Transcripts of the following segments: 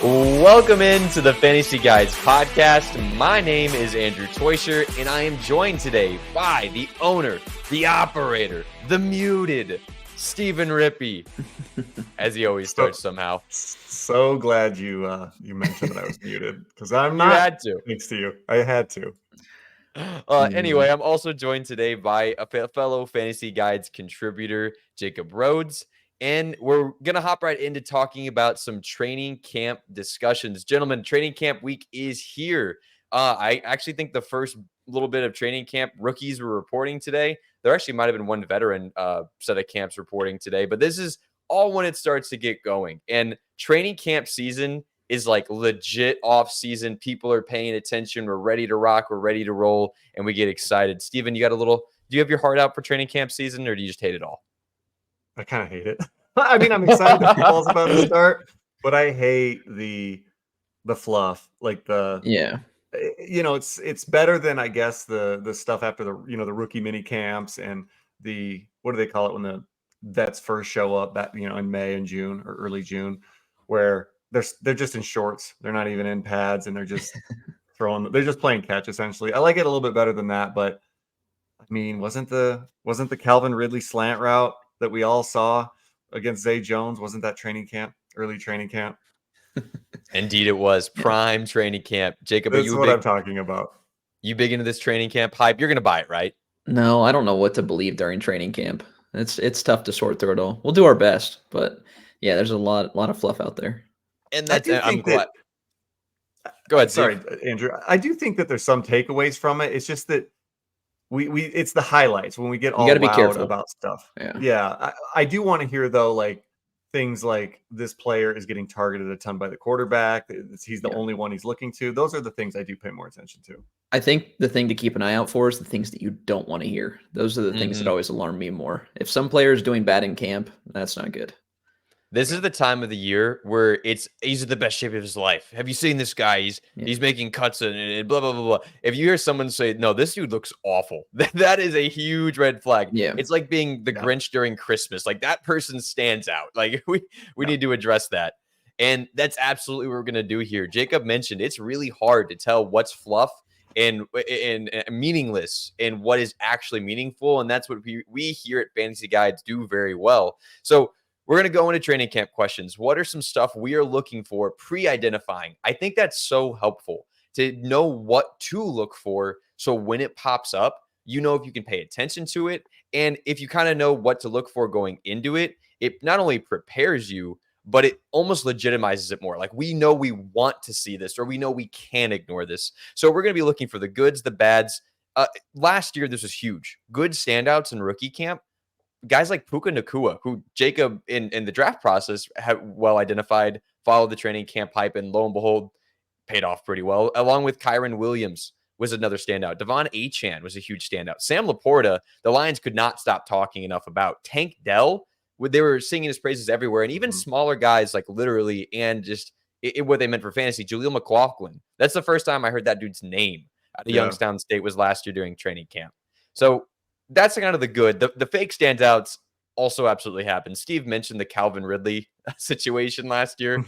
Welcome into the Fantasy Guides podcast. My name is Andrew Teuscher, and I am joined today by the owner, the operator, the muted, Stephen Rippey, as he always starts somehow. So glad you mentioned that I was muted, because I'm not. You had to. Thanks to you. I had to. Anyway, I'm also joined today by a fellow Fantasy Guides contributor, Jacob Rhodes. And we're going to hop right into talking about some training camp discussions. Gentlemen, training camp week is here. I actually think the first little bit of training camp rookies were reporting today. There actually might have been one veteran set of camps reporting today, but this is all when it starts to get going. And training camp season is like legit off season. People are paying attention. We're ready to rock. We're ready to roll. And we get excited. Steven, do you have your heart out for training camp season, or do you just hate it all? I kind of hate it. I mean, I'm excited that football's about to start, but I hate the fluff. Like it's better than, I guess, the stuff after the rookie mini camps and the, what do they call it when the vets first show up that in May and June or early June, where they're just in shorts. They're not even in pads, and they're just they're just playing catch essentially. I like it a little bit better than that, but I mean, wasn't the Calvin Ridley slant route that we all saw against Zay Jones, wasn't that early training camp? Indeed it was. Prime training camp. Jacob, that's what I'm talking about. You big into this training camp hype? You're going to buy it, right? No, I don't know what to believe during training camp. It's tough to sort through it all. We'll do our best, but yeah, there's a lot of fluff out there. And I'm glad. Go ahead. Sorry, Andrew. I do think that there's some takeaways from it. It's just that it's the highlights when we get all loud about stuff. Yeah. I do want to hear though, like things like this player is getting targeted a ton by the quarterback. He's the only one he's looking to. Those are the things I do pay more attention to. I think the thing to keep an eye out for is the things that you don't want to hear. Those are the things that always alarm me more. If some player is doing bad in camp, that's not good. This is the time of the year where he's in the best shape of his life. Have you seen this guy? He's making cuts and blah, blah, blah, blah. If you hear someone say, no, this dude looks awful, that is a huge red flag. Yeah. It's like being the Grinch during Christmas. Like that person stands out. Like we need to address that. And that's absolutely what we're going to do here. Jacob mentioned it's really hard to tell what's fluff and meaningless and what is actually meaningful. And that's what we here at Fantasy Guides do very well. So we're going to go into training camp questions. What are some stuff we are looking for, pre-identifying? I think that's so helpful to know what to look for. So when it pops up, you know if you can pay attention to it. And if you kind of know what to look for going into it, it not only prepares you, but it almost legitimizes it more. Like we know we want to see this, or we know we can ignore this. So we're going to be looking for the goods, the bads. Last year, this was huge. Good standouts in rookie camp. Guys like Puka Nacua, who Jacob in the draft process had well identified, followed the training camp hype, and lo and behold, paid off pretty well. Along with Kyron Williams was another standout. Devon Achane was a huge standout. Sam Laporta, the Lions could not stop talking enough about. Tank Dell, they were singing his praises everywhere. And even smaller guys like literally and just what they meant for fantasy, Jaleel McLaughlin. That's the first time I heard that dude's name at Youngstown State was last year during training camp. So that's kind of the good. The fake standouts also absolutely happened. Steve mentioned the Calvin Ridley situation last year.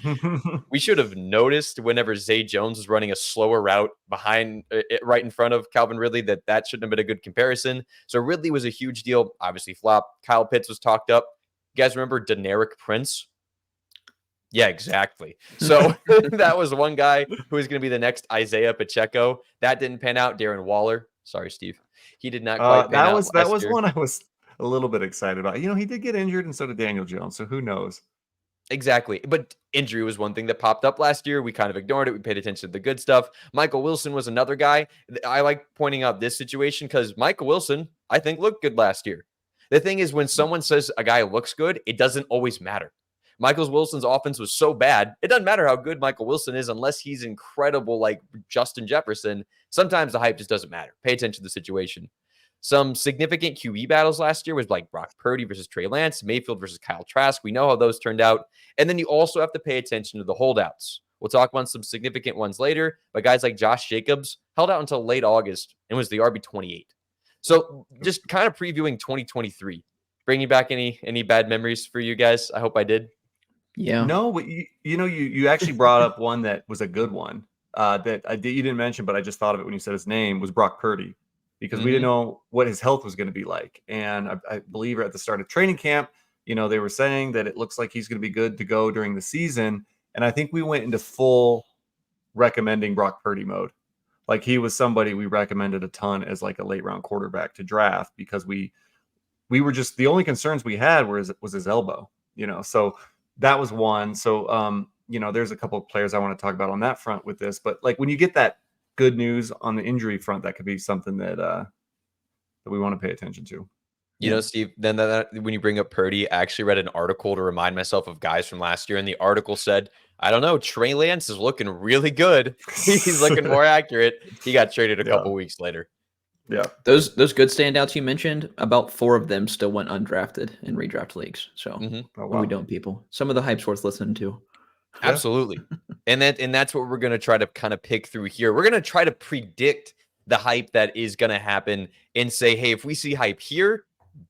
We should have noticed whenever Zay Jones was running a slower route behind, right in front of Calvin Ridley, that shouldn't have been a good comparison. So Ridley was a huge deal. Obviously flop. Kyle Pitts was talked up. You guys remember Deneric Prince? Yeah, exactly. So that was one guy who was going to be the next Isaiah Pacheco. That didn't pan out. Darren Waller. Sorry, Steve. He did not quite pan out. That was one I was a little bit excited about. He did get injured, and so did Daniel Jones. So who knows? Exactly. But injury was one thing that popped up last year. We kind of ignored it. We paid attention to the good stuff. Michael Wilson was another guy. I like pointing out this situation because Michael Wilson, I think, looked good last year. The thing is, when someone says a guy looks good, it doesn't always matter. Michael Wilson's offense was so bad, it doesn't matter how good Michael Wilson is unless he's incredible like Justin Jefferson. Sometimes the hype just doesn't matter. Pay attention to the situation. Some significant QB battles last year was like Brock Purdy versus Trey Lance, Mayfield versus Kyle Trask. We know how those turned out. And then you also have to pay attention to the holdouts. We'll talk about some significant ones later, but guys like Josh Jacobs held out until late August and was the RB28. So just kind of previewing 2023. Bringing back any bad memories for you guys? I hope I did. Yeah. No, but you actually brought up one that was a good one you didn't mention, but I just thought of it when you said his name, was Brock Purdy, because we didn't know what his health was going to be like. And I believe at the start of training camp, they were saying that it looks like he's going to be good to go during the season. And I think we went into full recommending Brock Purdy mode. Like, he was somebody we recommended a ton as like a late round quarterback to draft, because we were just, the only concerns we had was his elbow, so that was one. So, there's a couple of players I want to talk about on that front with this, but like, when you get that good news on the injury front, that could be something that we want to pay attention to. Steve, then when you bring up Purdy, I actually read an article to remind myself of guys from last year. And the article said, I don't know, Trey Lance is looking really good. He's looking more accurate. He got traded a couple weeks later. Yeah. Those good standouts you mentioned, about 4 of them still went undrafted in redraft leagues. So we don't, people. Some of the hype's worth listening to. Absolutely. And that's what we're going to try to kind of pick through here. We're going to try to predict the hype that is going to happen and say, hey, if we see hype here,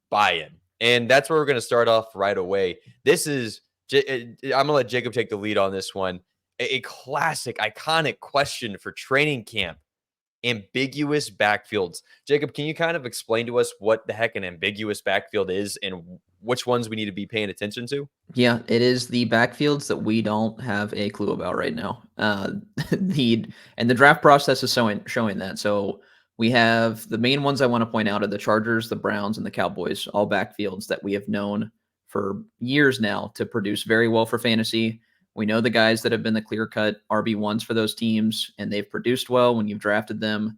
buy in. And that's where we're going to start off right away. This is, I'm going to let Jacob take the lead on this one. A classic, iconic question for training camp: ambiguous backfields. Jacob, can you kind of explain to us what the heck an ambiguous backfield is and which ones we need to be paying attention to? Yeah, it is the backfields that we don't have a clue about right now. The draft process is showing that. So we have the main ones I want to point out are the Chargers, the Browns, and the Cowboys, all backfields that we have known for years now to produce very well for fantasy. We know the guys that have been the clear-cut RB1s for those teams, and they've produced well when you've drafted them.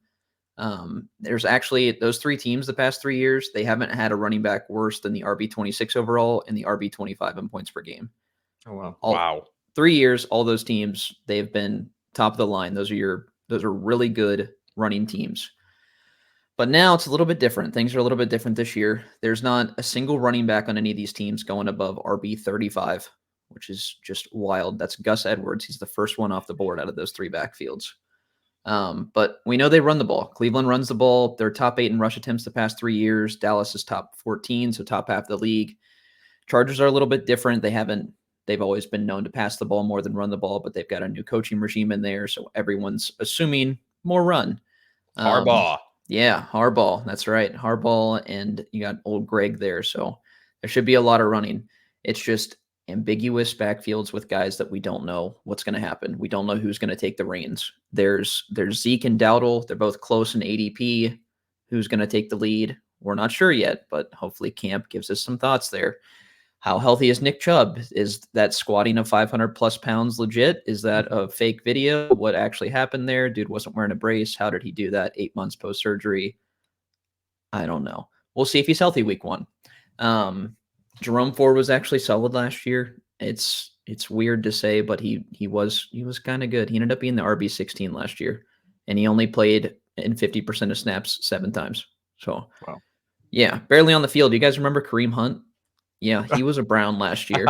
There's actually those 3 teams the past 3 years, they haven't had a running back worse than the RB26 overall and the RB25 in points per game. Oh, wow. 3 years, all those teams, they've been top of the line. Those are really good running teams. But now it's a little bit different. Things are a little bit different this year. There's not a single running back on any of these teams going above RB35, which is just wild. That's Gus Edwards. He's the first one off the board out of those 3 backfields. But we know they run the ball. Cleveland runs the ball. They're top 8 in rush attempts the past 3 years. Dallas is top 14, so top half of the league. Chargers are a little bit different. They've always been known to pass the ball more than run the ball, but they've got a new coaching regime in there, so everyone's assuming more run. Harbaugh. Yeah, Harbaugh. That's right. Harbaugh, and you got old Greg there, so there should be a lot of running. It's just ambiguous backfields with guys that we don't know what's going to happen. We don't know who's going to take the reins. There's Zeke and Dowdle. They're both close in ADP. Who's going to take the lead? We're not sure yet, but hopefully camp gives us some thoughts there. How healthy is Nick Chubb? Is that squatting of 500 plus pounds legit? Is that a fake video? What actually happened there? Dude wasn't wearing a brace. How did he do that 8 months post-surgery? I don't know. We'll see if he's healthy week 1. Jerome Ford was actually solid last year. It's weird to say, but he was kind of good. He ended up being the RB16 last year, and he only played in 50% of snaps 7 times. So, wow. Yeah, barely on the field. You guys remember Kareem Hunt? Yeah, he was a Brown last year.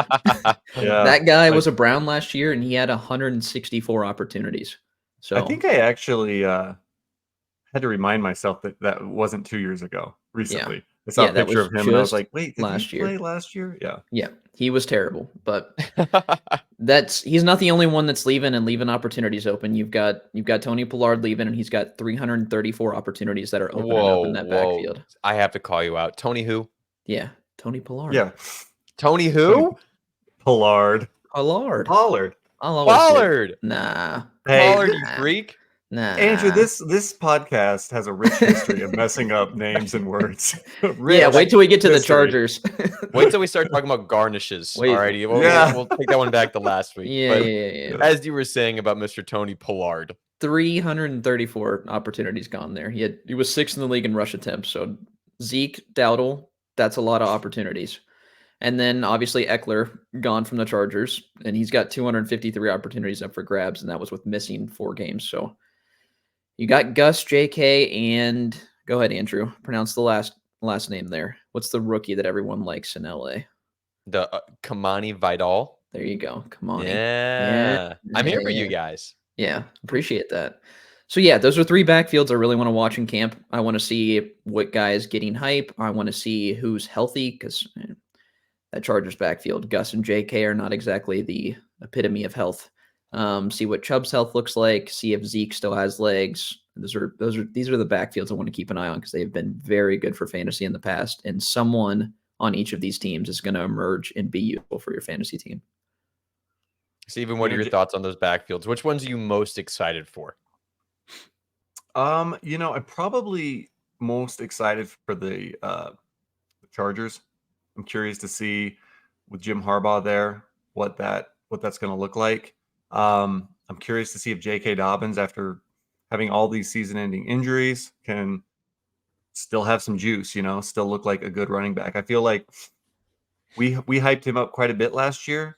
That guy was a Brown last year, and he had 164 opportunities. So I think I actually had to remind myself that wasn't 2 years ago. Recently, I saw a picture of him, and I was like, "Wait, did he play last year?" Yeah, he was terrible, but he's not the only one that's leaving opportunities open. You've got Tony Pollard leaving, and he's got 334 opportunities that are open up in that backfield. I have to call you out. Tony who? Yeah. Tony Pollard. Yeah. Tony who? Pollard. Pollard. Nah. Hey, Pollard, you freak. Nah. Andrew, this podcast has a rich history of messing up names and words. Yeah, wait till we get to the Chargers. Wait till we start talking about garnishes. Alrighty, we'll take that one back to last week. Yeah. As you were saying about Mr. Tony Pollard. 334 opportunities gone there. He was 6th in the league in rush attempts. So Zeke, Dowdle, that's a lot of opportunities. And then obviously Eckler gone from the Chargers, and he's got 253 opportunities up for grabs, and that was with missing 4 games. So you got Gus, JK, and go ahead, Andrew. Pronounce the last name there. What's the rookie that everyone likes in LA? The Kamani Vidal. There you go. Kamani. Yeah. I'm here for you guys. Yeah, appreciate that. So yeah, those are 3 backfields I really want to watch in camp. I want to see what guy is getting hype. I want to see who's healthy, because that Chargers backfield. Gus and JK are not exactly the epitome of health. See what Chubb's health looks like. See if Zeke still has legs. These are the backfields I want to keep an eye on because they've been very good for fantasy in the past. And someone on each of these teams is going to emerge and be useful for your fantasy team. Steven, what are your thoughts on those backfields? Which ones are you most excited for? I'm probably most excited for the Chargers. I'm curious to see with Jim Harbaugh there what that's going to look like. I'm curious to see if J.K. Dobbins, after having all these season-ending injuries, can still have some juice. Still look like a good running back. I feel like we hyped him up quite a bit last year.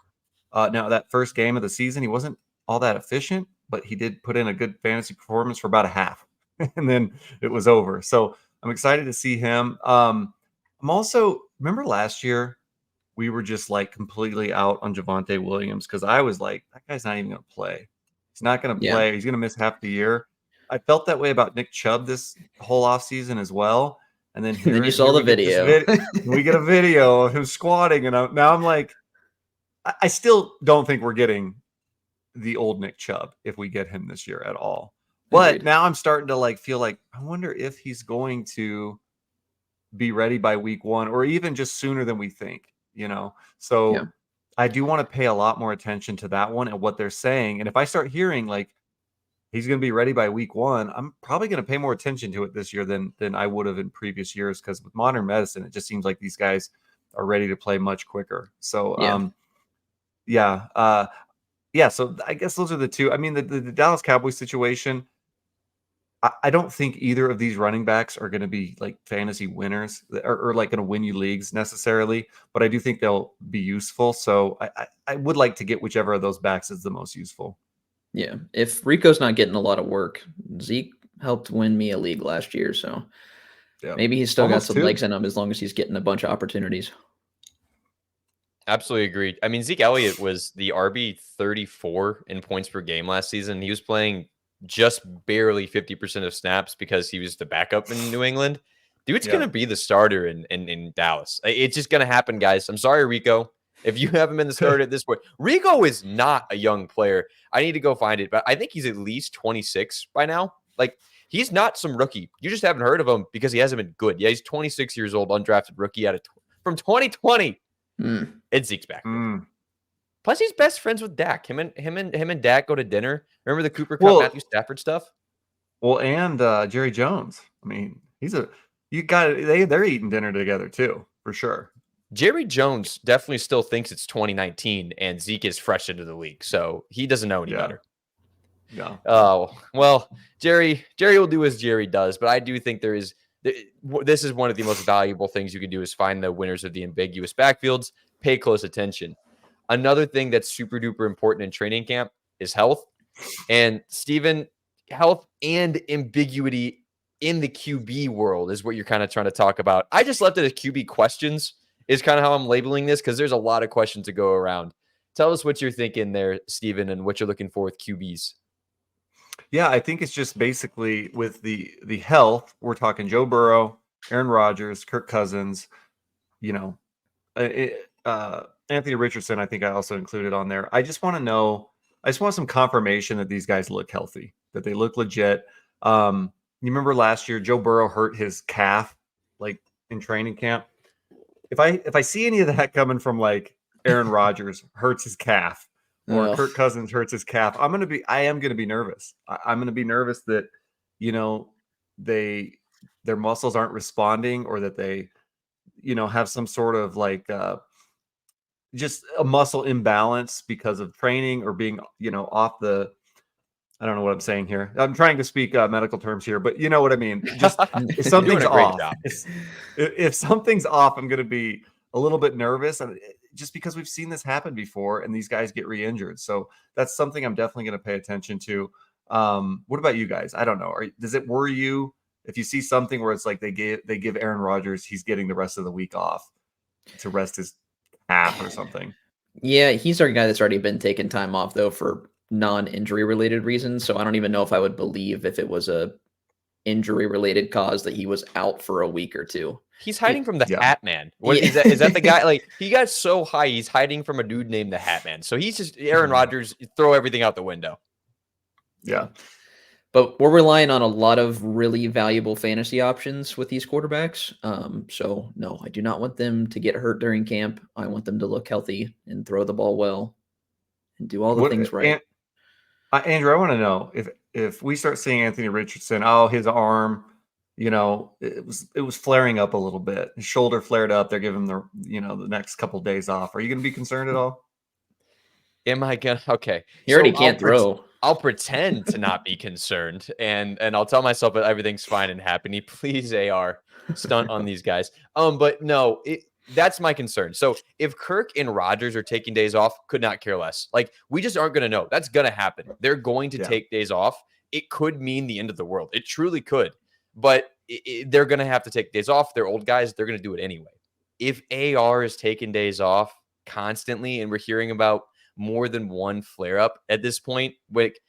Now that first game of the season, he wasn't all that efficient, but he did put in a good fantasy performance for about a half, and then it was over. So I'm excited to see him. I'm also, remember last year we were just like completely out on Javonte Williams because I was like, that guy's not even going to play. He's not going to play. He's going to miss half the year. I felt that way about Nick Chubb this whole offseason as well. And then then you saw the video. We get a video of him squatting, and now I'm like, I still don't think we're getting the old Nick Chubb if we get him this year at all. But Agreed. now I'm starting to feel like I wonder if he's going to be ready by week 1 or even just sooner than we think, So I do want to pay a lot more attention to that one and what they're saying. And if I start hearing like he's going to be ready by week 1, I'm probably going to pay more attention to it this year than I would have in previous years, because with modern medicine, it just seems like these guys are ready to play much quicker. So, so I guess those are the two. I mean, the Dallas Cowboys situation, I don't think either of these running backs are going to be like fantasy winners or like going to win you leagues necessarily, but I do think they'll be useful. So I would like to get whichever of those backs is the most useful. Yeah. If Rico's not getting a lot of work, Zeke helped win me a league last year. So maybe he's still got some legs in him as long as he's getting a bunch of opportunities. Absolutely agreed. I mean, Zeke Elliott was the RB 34 in points per game last season. He was playing just barely 50% of snaps because he was the backup in New England. Dude's going to be the starter in Dallas. It's just going to happen, guys. I'm sorry, Rico. If you haven't been the starter at this point, Rico is not a young player. I need to go find it, but I think he's at least 26 by now. Like, he's not some rookie. You just haven't heard of him because he hasn't been good. Yeah, he's 26 years old, undrafted rookie from 2020. It's Zeke's back. Plus, he's best friends with Dak. Him and Dak go to dinner. Remember the Cooper Kupp, Matthew Stafford stuff? Well, and Jerry Jones. I mean, they're eating dinner together too, for sure. Jerry Jones definitely still thinks it's 2019 and Zeke is fresh into the league, so he doesn't know any better. Yeah. Oh, well, Jerry will do as Jerry does, but I do think this is one of the most valuable things you can do is find the winners of the ambiguous backfields, pay close attention. Another thing that's super duper important in training camp is health. And Steven, health and ambiguity in the QB world is what you're kind of trying to talk about. I just left it as QB questions is kind of how I'm labeling this because there's a lot of questions to go around. Tell us what you're thinking there, Steven, and what you're looking for with QBs. Yeah, I think it's just basically with the health, we're talking Joe Burrow, Aaron Rodgers, Kirk Cousins, Anthony Richardson, I think I also included on there. I just want some confirmation that these guys look healthy, that they look legit. You remember last year, Joe Burrow hurt his calf, like in training camp. If I see any of that coming from like Aaron Rodgers hurts his calf or Kirk Cousins hurts his calf, I am going to be nervous. I'm going to be nervous that, their muscles aren't responding or that they, have some sort of like, just a muscle imbalance because of training or being, off the, I don't know what I'm saying here. I'm trying to speak medical terms here, but you know what I mean? Just if something's off, if something's off, I'm going to be a little bit nervous just because we've seen this happen before and these guys get re-injured. So that's something I'm definitely going to pay attention to. What about you guys? I don't know. Does it worry you if you see something where it's like they give Aaron Rodgers, he's getting the rest of the week off to rest his half or something? Yeah, he's our guy that's already been taking time off though for non-injury related reasons. So I don't even know if it was a injury related cause that he was out for a week or two. He's hiding from the Yeah. Hat Man. What is that? Is that the guy? Like, he got so high, he's hiding from a dude named the Hat Man. So he's just Aaron Rodgers. Throw everything out the window. Yeah. But we're relying on a lot of really valuable fantasy options with these quarterbacks. So no, I do not want them to get hurt during camp. I want them to look healthy and throw the ball well and do all the things right. Andrew, I want to know if we start seeing Anthony Richardson, his arm, it was flaring up a little bit. His shoulder flared up. They're giving him the next couple of days off. Are you going to be concerned at all? Am I gonna? Okay, He already can't throw. I'll pretend to not be concerned, and I'll tell myself that everything's fine and happening. Please, AR, stunt on these guys. But no, that's my concern. So if Kirk and Rodgers are taking days off, could not care less. Like, we just aren't going to know. That's going to happen. They're going to take days off. It could mean the end of the world. It truly could. But they're going to have to take days off. They're old guys. They're going to do it anyway. If AR is taking days off constantly, and we're hearing about more than one flare up at this point, like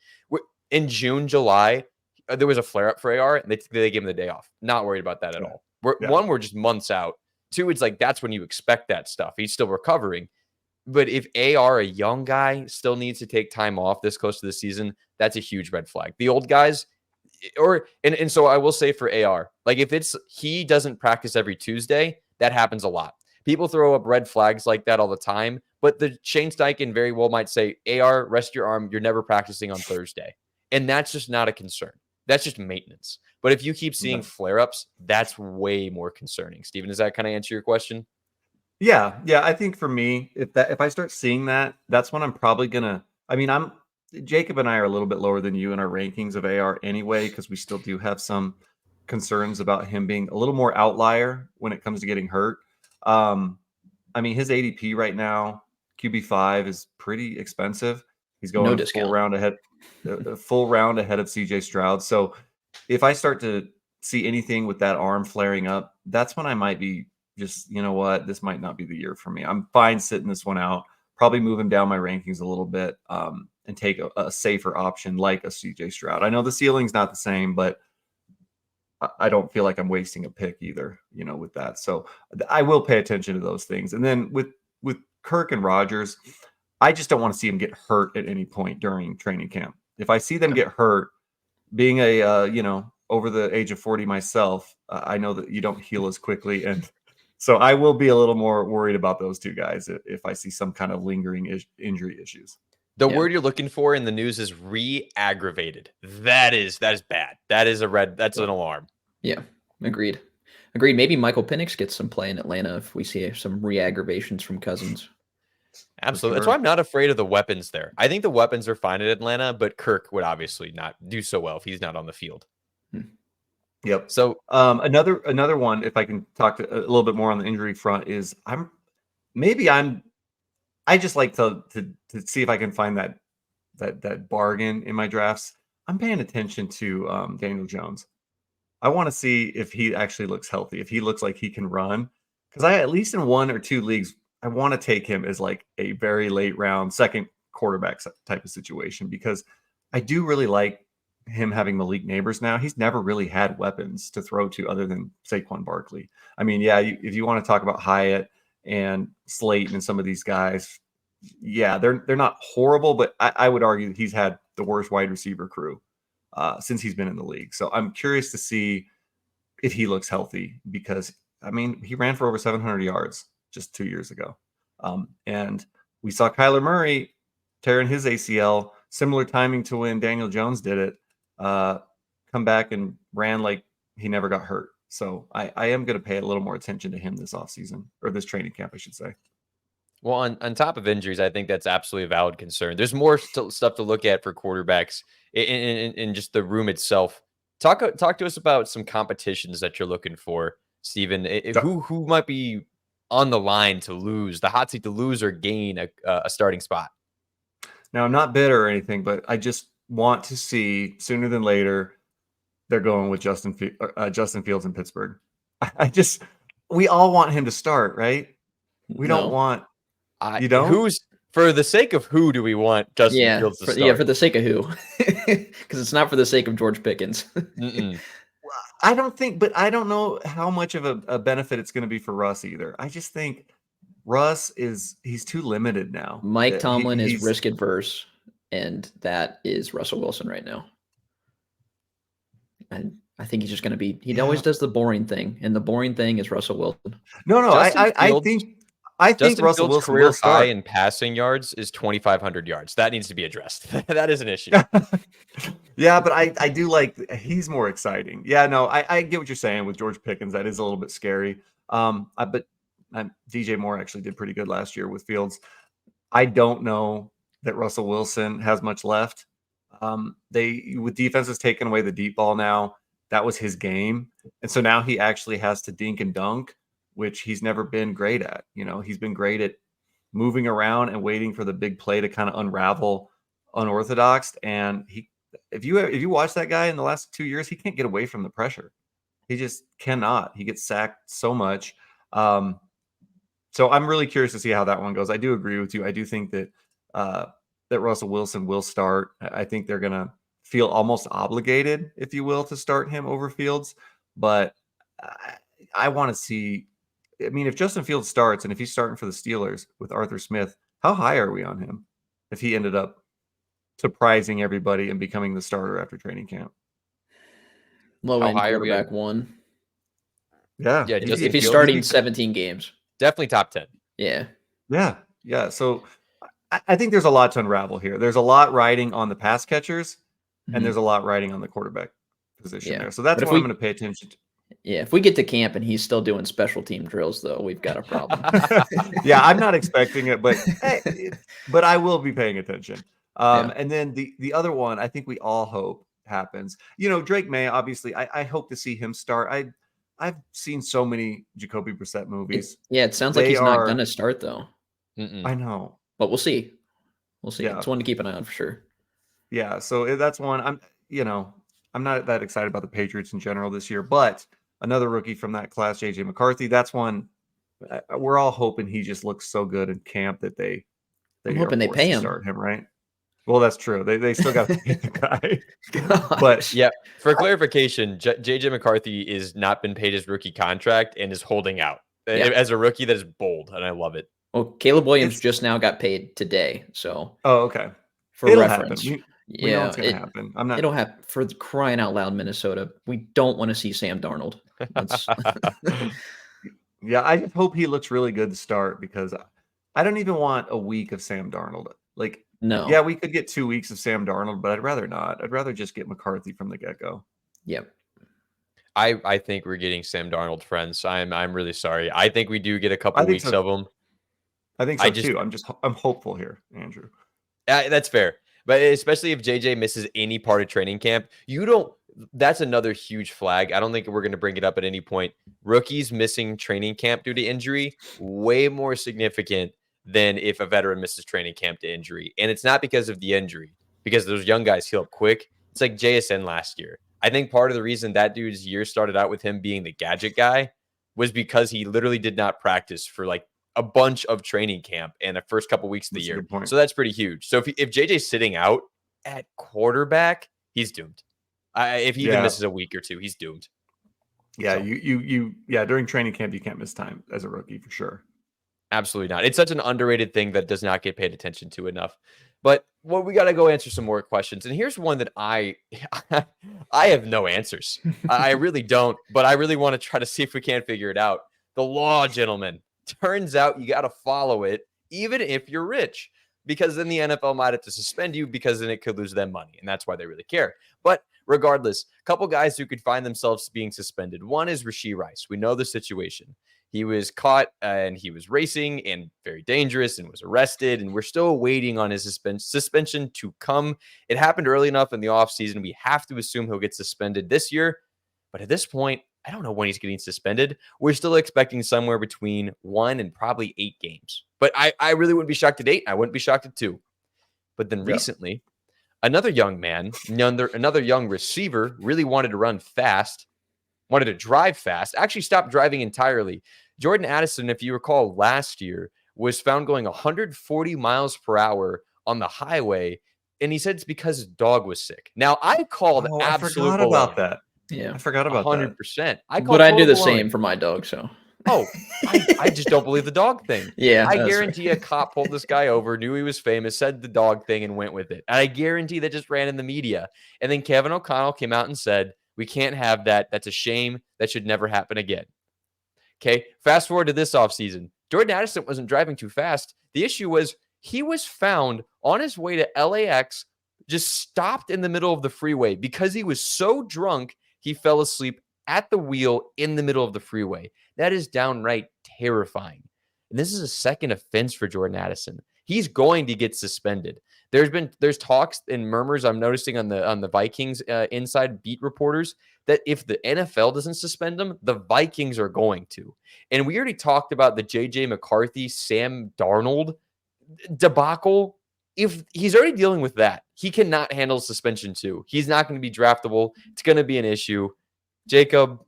in June, July, there was a flare up for AR, and they gave him the day off. Not worried about that at all. One, we're just months out. Two, it's like that's when you expect that stuff. He's still recovering. But if AR, a young guy, still needs to take time off this close to the season, that's a huge red flag. The old guys, and so I will say for AR, like if he doesn't practice every Tuesday, that happens a lot. People throw up red flags like that all the time, but the Shane Steichen very well might say, AR, rest your arm. You're never practicing on Thursday. And that's just not a concern. That's just maintenance. But if you keep seeing flare-ups, that's way more concerning. Steven, does that kind of answer your question? Yeah. I think for me, if I start seeing that, that's when I'm probably gonna. I mean, Jacob and I are a little bit lower than you in our rankings of AR anyway, because we still do have some concerns about him being a little more outlier when it comes to getting hurt. I mean, his ADP right now, QB5, is pretty expensive. He's going a full round ahead of CJ Stroud. So if I start to see anything with that arm flaring up, that's when I might be just, you know what, this might not be the year for me. I'm fine sitting this one out, probably move him down my rankings a little bit, and take a safer option like a CJ Stroud. I know the ceiling's not the same, but I don't feel like I'm wasting a pick either, with that. So I will pay attention to those things. And then with Kirk and Rodgers, I just don't want to see him get hurt at any point during training camp. If I see them get hurt, being a, over the age of 40 myself, I know that you don't heal as quickly. And so I will be a little more worried about those two guys if I see some kind of lingering injury issues. The word you're looking for in the news is re-aggravated. That is bad. That's an alarm. Yeah, agreed. Maybe Michael Penix gets some play in Atlanta if we see some re-aggravations from Cousins. Absolutely. That's why I'm not afraid of the weapons there. I think the weapons are fine at Atlanta, but Kirk would obviously not do so well if he's not on the field. Yep. So another one, if I can talk a little bit more on the injury front, is I just like to see if I can find that bargain in my drafts. I'm paying attention to Daniel Jones. I want to see if he actually looks healthy, if he looks like he can run. Because at least in one or two leagues, I want to take him as like a very late round second quarterback type of situation, because I do really like him having Malik Neighbors now. He's never really had weapons to throw to other than Saquon Barkley. I mean, if you want to talk about Hyatt and Slayton and some of these guys, they're not horrible, but I would argue he's had the worst wide receiver crew since he's been in the league. So I'm curious to see if he looks healthy, because I mean, he ran for over 700 yards just 2 years ago. And we saw Kyler Murray tearing his ACL, similar timing to when Daniel Jones did it, come back and ran like he never got hurt. So I am going to pay a little more attention to him this offseason, or this training camp, I should say. Well, on top of injuries, I think that's absolutely a valid concern. There's more stuff to look at for quarterbacks in just the room itself. Talk to us about some competitions that you're looking for, Steven. Who might be on the line to lose, the hot seat to lose or gain a starting spot? Now, I'm not bitter or anything, but I just want to see sooner than later they're going with Justin Fields in Pittsburgh. We all want him to start, right? We don't want. You don't? Who's, for the sake of who do we want Justin Fields to start? Yeah, for the sake of who? Because it's not for the sake of George Pickens. I don't think, but I don't know how much of a benefit it's going to be for Russ either. I just think Russ he's too limited now. Mike He, Tomlin is he's risk adverse, and that is Russell Wilson right now. And I think he's just going to be. He always does the boring thing, and the boring thing is Russell Wilson. No, I think Russell Fields' Wilson career will high start. in passing yards is 2,500 yards. That needs to be addressed. That is an issue. Yeah, but I do like he's more exciting. Yeah, no, I get what you're saying with George Pickens. That is a little bit scary. But DJ Moore actually did pretty good last year with Fields. I don't know that Russell Wilson has much left. With defenses taking away the deep ball now, that was his game. And so now he actually has to dink and dunk, which he's never been great at. He's been great at moving around and waiting for the big play to kind of unravel unorthodox. And if you watch that guy in the last 2 years, he can't get away from the pressure. He just cannot. He gets sacked so much. So I'm really curious to see how that one goes. I do agree with you. I do think that that Russell Wilson will start. I think they're going to feel almost obligated, if you will, to start him over Fields. But I want to see. I mean, if Justin Fields starts and if he's starting for the Steelers with Arthur Smith, how high are we on him if he ended up surprising everybody and becoming the starter after training camp? Low end high are we quarterback at? 1. Yeah. If he's starting 17 games. Definitely top 10. Yeah. Yeah. So I think there's a lot to unravel here. There's a lot riding on the pass catchers, and there's a lot riding on the quarterback position there. So that's what I'm going to pay attention to. Yeah, if we get to camp and he's still doing special team drills, though, we've got a problem. Yeah, I'm not expecting it, but but I will be paying attention. And then the other one, I think we all hope happens. Drake May, obviously, I hope to see him start. I've seen so many Jacoby Brissett movies. It sounds like he's not going to start, though. I know. But we'll see. Yeah. It's one to keep an eye on for sure. Yeah, so that's one. I'm not that excited about the Patriots in general this year, but another rookie from that class, JJ McCarthy, that's one we're all hoping he just looks so good in camp that I'm hoping they pay him. Start him, right? Well, that's true. They still got to pay the guy. But yeah, for clarification, JJ McCarthy is not been paid his rookie contract and is holding out as a rookie. That is bold, and I love it. Well, Caleb Williams just now got paid today, so okay. For it'll reference, happen. We know it's going to happen. It'll happen. For crying out loud, Minnesota. We don't want to see Sam Darnold. Yeah, I just hope he looks really good to start because I don't even want a week of Sam Darnold. No. Yeah, we could get 2 weeks of Sam Darnold, but I'd rather not. I'd rather just get McCarthy from the get-go. Yep. I think we're getting Sam Darnold, friends. I'm really sorry. I think we do get a couple weeks of him. I think so too. I'm hopeful here, Andrew. That's fair. But especially if JJ misses any part of training camp, that's another huge flag. I don't think we're going to bring it up at any point. Rookies missing training camp due to injury, way more significant than if a veteran misses training camp to injury. And it's not because of the injury, because those young guys heal up quick. It's like JSN last year. I think part of the reason that dude's year started out with him being the gadget guy was because he literally did not practice for like a bunch of training camp and the first couple weeks of the year. So that's pretty huge. So if JJ's sitting out at quarterback, he's doomed. If he even misses a week or two, he's doomed. Yeah, so. During training camp, you can't miss time as a rookie for sure. Absolutely not. It's such an underrated thing that does not get paid attention to enough. But we got to go answer some more questions. And here's one that I have no answers. I really don't, but I really want to try to see if we can't figure it out. The law, gentlemen. Turns out you got to follow it, even if you're rich, because then the NFL might have to suspend you because then it could lose them money. And that's why they really care. But regardless, a couple guys who could find themselves being suspended. One is Rashee Rice. We know the situation. He was caught and he was racing and very dangerous and was arrested. And we're still waiting on his suspension to come. It happened early enough in the offseason. We have to assume he'll get suspended this year. But at this point, I don't know when he's getting suspended. We're still expecting somewhere between 1 and probably 8 games. But I really wouldn't be shocked at 8. I wouldn't be shocked at 2. But then recently, another young man, another young receiver really wanted to run fast, wanted to drive fast, actually stopped driving entirely. Jordan Addison, if you recall, last year was found going 140 miles per hour on the highway. And he said it's because his dog was sick. Now, I called I forgot about that. Yeah. I forgot about that. 100%. But I do the same for my dog. So. Oh, I just don't believe the dog thing. Yeah. I guarantee a cop pulled this guy over, knew he was famous, said the dog thing, and went with it. And I guarantee that just ran in the media. And then Kevin O'Connell came out and said, we can't have that. That's a shame. That should never happen again. Okay. Fast forward to this offseason. Jordan Addison wasn't driving too fast. The issue was he was found on his way to LAX, just stopped in the middle of the freeway because he was so drunk, he fell asleep at the wheel in the middle of the freeway. That is downright terrifying. And this is a second offense for Jordan Addison. He's going to get suspended. There's talks and murmurs I'm noticing on the Vikings inside beat reporters that if the NFL doesn't suspend him, the Vikings are going to. And we already talked about the JJ McCarthy, Sam Darnold debacle. If he's already dealing with that, he cannot handle suspension too. He's not going to be draftable. It's going to be an issue. Jacob,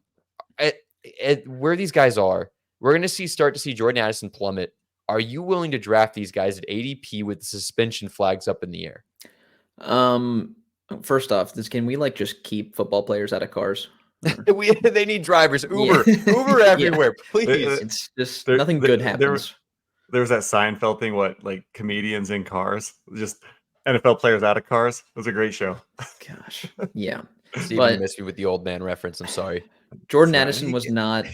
at where these guys are, we're going to start to see Jordan Addison plummet. Are you willing to draft these guys at ADP with the suspension flags up in the air? First off, can we just keep football players out of cars? They need drivers. Uber everywhere, please. It's just nothing good happens. There was that Seinfeld thing, comedians in cars, just NFL players out of cars. It was a great show. Gosh, yeah. Steven missed me with the old man reference. I'm sorry. Jordan Addison was not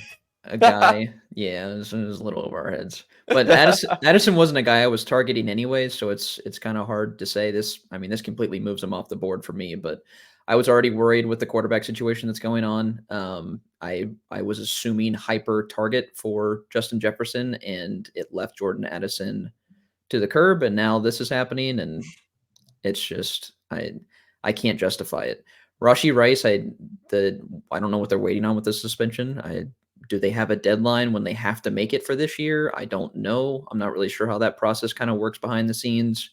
a guy. Yeah, it was a little over our heads. But Addison wasn't a guy I was targeting anyways, so it's kind of hard to say this. I mean, this completely moves him off the board for me, but I was already worried with the quarterback situation that's going on. I was assuming hyper target for Justin Jefferson, and it left Jordan Addison to the curb, and now this is happening, and it's just I can't justify it. Rashee Rice, I don't know what they're waiting on with the suspension. Do they have a deadline when they have to make it for this year? I don't know. I'm not really sure how that process kind of works behind the scenes.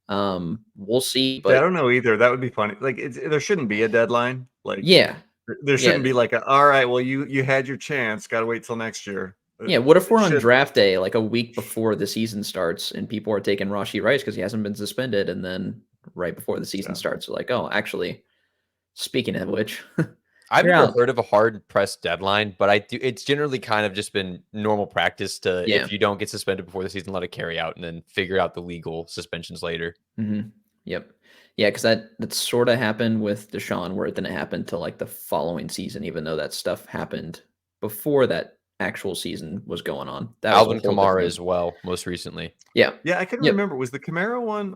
We'll see. But I don't know either. That would be funny. There shouldn't be a deadline. There shouldn't be all right, well, you had your chance. Got to wait till next year. Yeah. What if we're on draft day, a week before the season starts, and people are taking Rashee Rice because he hasn't been suspended, and then right before the season starts, oh, actually, speaking of which. I've never heard of a hard pressed deadline, but it's generally kind of just been normal practice to, if you don't get suspended before the season, let it carry out and then figure out the legal suspensions later. Mm-hmm. Yep. Yeah. Cause that sort of happened with Deshaun, where it didn't happen till the following season, even though that stuff happened before that actual season was going on. That Alvin Kamara as well, most recently. Yeah. Yeah. I couldn't remember. Was the Kamara one,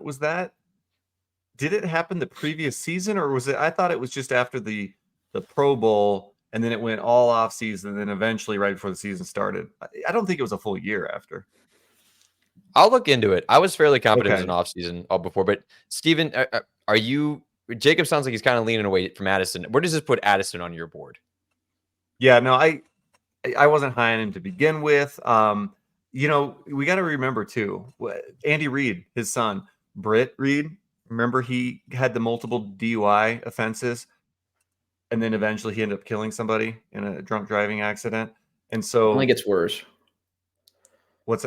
did it happen the previous season, or was it, I thought it was just after the Pro Bowl, and then it went all off season, and then eventually right before the season started. I don't think it was a full year after. I'll look into it. I was fairly confident it was an off season before, but Steven, Jacob sounds like he's kind of leaning away from Addison. Where does this put Addison on your board? Yeah, no, I wasn't high on him to begin with. We got to remember too, Andy Reid, his son, Britt Reid, remember he had the multiple DUI offenses. And then eventually he ended up killing somebody in a drunk driving accident. And so it only gets worse. What's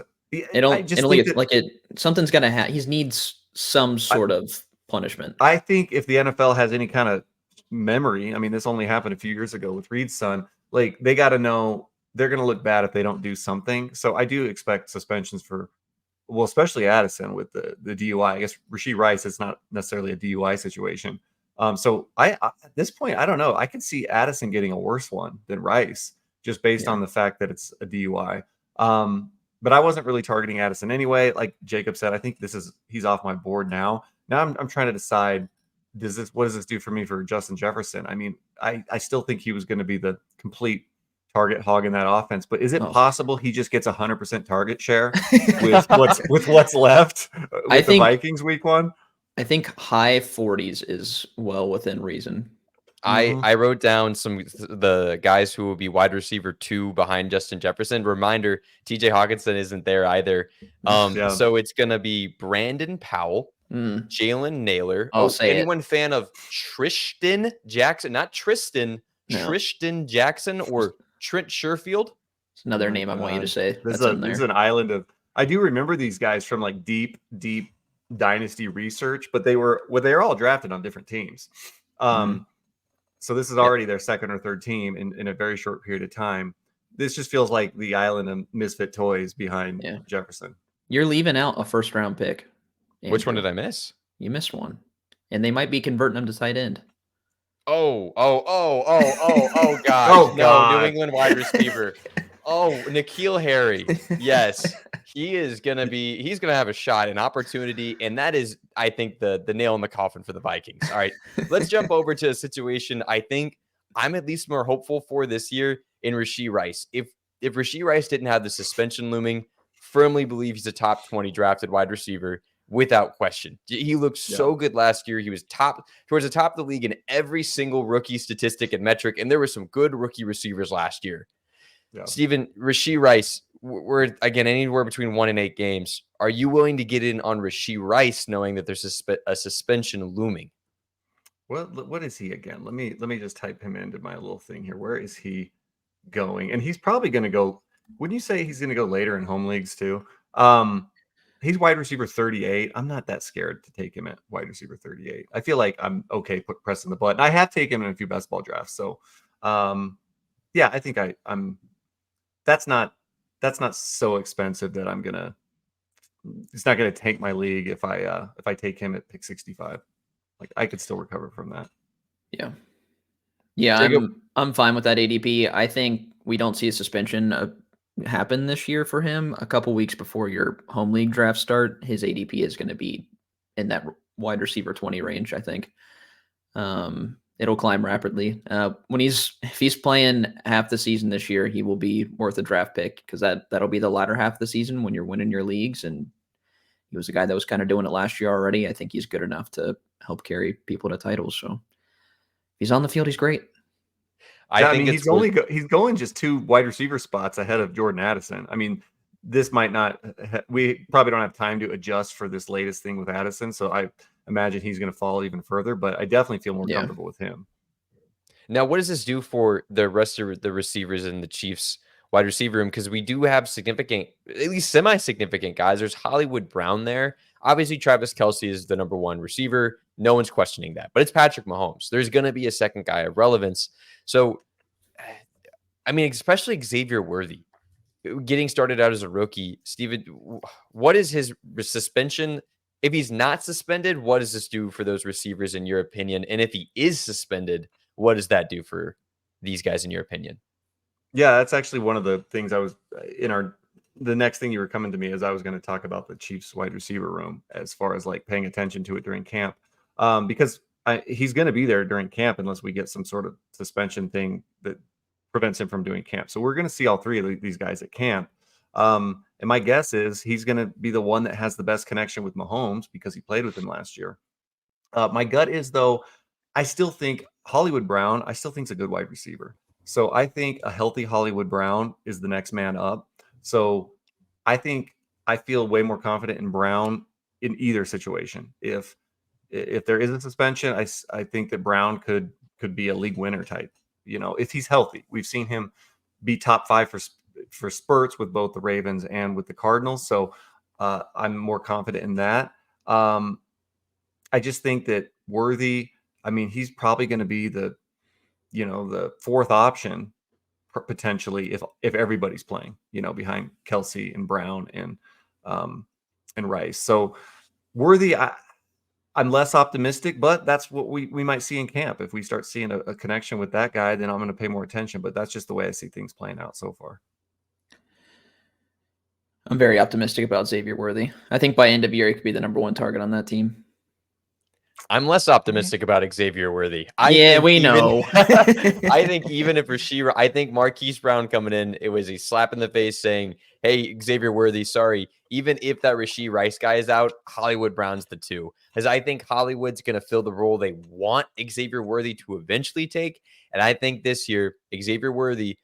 something's gonna happen. He needs some sort of punishment. I think if the NFL has any kind of memory, I mean, this only happened a few years ago with Reed's son. They got to know they're going to look bad if they don't do something. So I do expect suspensions for, especially Addison with the DUI. I guess Rashee Rice, it's not necessarily a DUI situation. So at this point, I don't know. I could see Addison getting a worse one than Rice, just based on the fact that it's a DUI. But I wasn't really targeting Addison anyway. Like Jacob said, I think he's off my board now. Now I'm trying to decide, what does this do for me for Justin Jefferson? I mean, I still think he was going to be the complete target hog in that offense, but is it possible he just gets 100% target share with what's left with the Vikings week 1? I think high 40s is well within reason. I wrote down the guys who will be wide receiver 2 behind Justin Jefferson. Reminder, TJ Hawkinson isn't there either. So it's going to be Brandon Powell, Jalen Naylor. Anyone fan of Tristan Jackson? Not Tristan, no. Tristan Jackson or Trent Sherfield? It's another name I want you to say. This is an island of. I do remember these guys from deep dynasty research, but they were all drafted on different teams. So this is already their second or third team in a very short period of time. This just feels like the island of misfit toys behind Jefferson. You're leaving out a first-round pick. Andrew. Which one did I miss? You missed one. And they might be converting him to tight end. Oh, God. Oh, God. No, New England wide receiver. Oh, N'Keal Harry. Yes. He's going to have a shot, an opportunity. And that is, I think, the nail in the coffin for the Vikings. All right, let's jump over to a situation I think I'm at least more hopeful for this year in Rashee Rice. If Rashee Rice didn't have the suspension looming, firmly believe he's a top 20 drafted wide receiver without question. He looked so good last year. He was towards the top of the league in every single rookie statistic and metric. And there were some good rookie receivers last year. Yeah. Steven, Rashee Rice, we're again anywhere between 1 and 8 games. Are you willing to get in on Rashee Rice knowing that there's a suspension looming? Well, what is he again? Let me just type him into my little thing here. Where is he going? And he's probably going to go. Wouldn't you say he's going to go later in home leagues too? He's wide receiver 38. I'm not that scared to take him at wide receiver 38. I feel like I'm okay pressing the button. I have taken him in a few best ball drafts. So, yeah, I think I'm. That's not so expensive that it's not gonna tank my league if I take him at pick 65. Like I could still recover from that. Yeah, I'm fine with that ADP. I think we don't see a suspension happen this year for him. A couple weeks before your home league draft start, his ADP is going to be in that wide receiver 20 range. I think it'll climb rapidly. If he's playing half the season this year, he will be worth a draft pick because that'll be the latter half of the season when you're winning your leagues. And he was a guy that was kind of doing it last year already. I think he's good enough to help carry people to titles. So if he's on the field, he's great. I think he's going just 2 wide receiver spots ahead of Jordan Addison. I mean, this might not. We probably don't have time to adjust for this latest thing with Addison, so I imagine he's going to fall even further. But I definitely feel more comfortable with him. Now, what does this do for the rest of the receivers in the Chiefs wide receiver room? Because we do have significant, at least semi-significant guys. There's Hollywood Brown there. Obviously, Travis Kelce is the number 1 receiver. No one's questioning that. But it's Patrick Mahomes. There's going to be a second guy of relevance. So, I mean, especially Xavier Worthy getting started out as a rookie. Steven, what is his suspension? If he's not suspended, what does this do for those receivers in your opinion? And if he is suspended, what does that do for these guys in your opinion? Yeah, that's actually one of the things I was the next thing you were coming to me as I was going to talk about the Chiefs wide receiver room as far as like paying attention to it during camp. Because he's going to be there during camp unless we get some sort of suspension thing that prevents him from doing camp. So we're going to see all 3 of these guys at camp. And my guess is he's going to be the one that has the best connection with Mahomes because he played with him last year. My gut is, though, I still think Hollywood Brown, I still think is a good wide receiver. So I think a healthy Hollywood Brown is the next man up. So I think I feel way more confident in Brown in either situation. If there is a suspension, I think that Brown could be a league winner type. You know, if he's healthy. We've seen him be top 5 for spurts with both the Ravens and with the Cardinals. So I'm more confident in that. I just think that Worthy, I mean, he's probably going to be the 4th option potentially if everybody's playing, behind Kelce and Brown and Rice. So Worthy, I'm less optimistic, but that's what we might see in camp. If we start seeing a connection with that guy, then I'm going to pay more attention. But that's just the way I see things playing out so far. I'm very optimistic about Xavier Worthy. I think by end of year, he could be the number 1 target on that team. I'm less optimistic about Xavier Worthy. We know. I think even if I think Marquise Brown coming in, it was a slap in the face saying, hey, Xavier Worthy, sorry. Even if that Rashee Rice guy is out, Hollywood Brown's the 2. Because I think Hollywood's going to fill the role they want Xavier Worthy to eventually take. And I think this year, Xavier Worthy,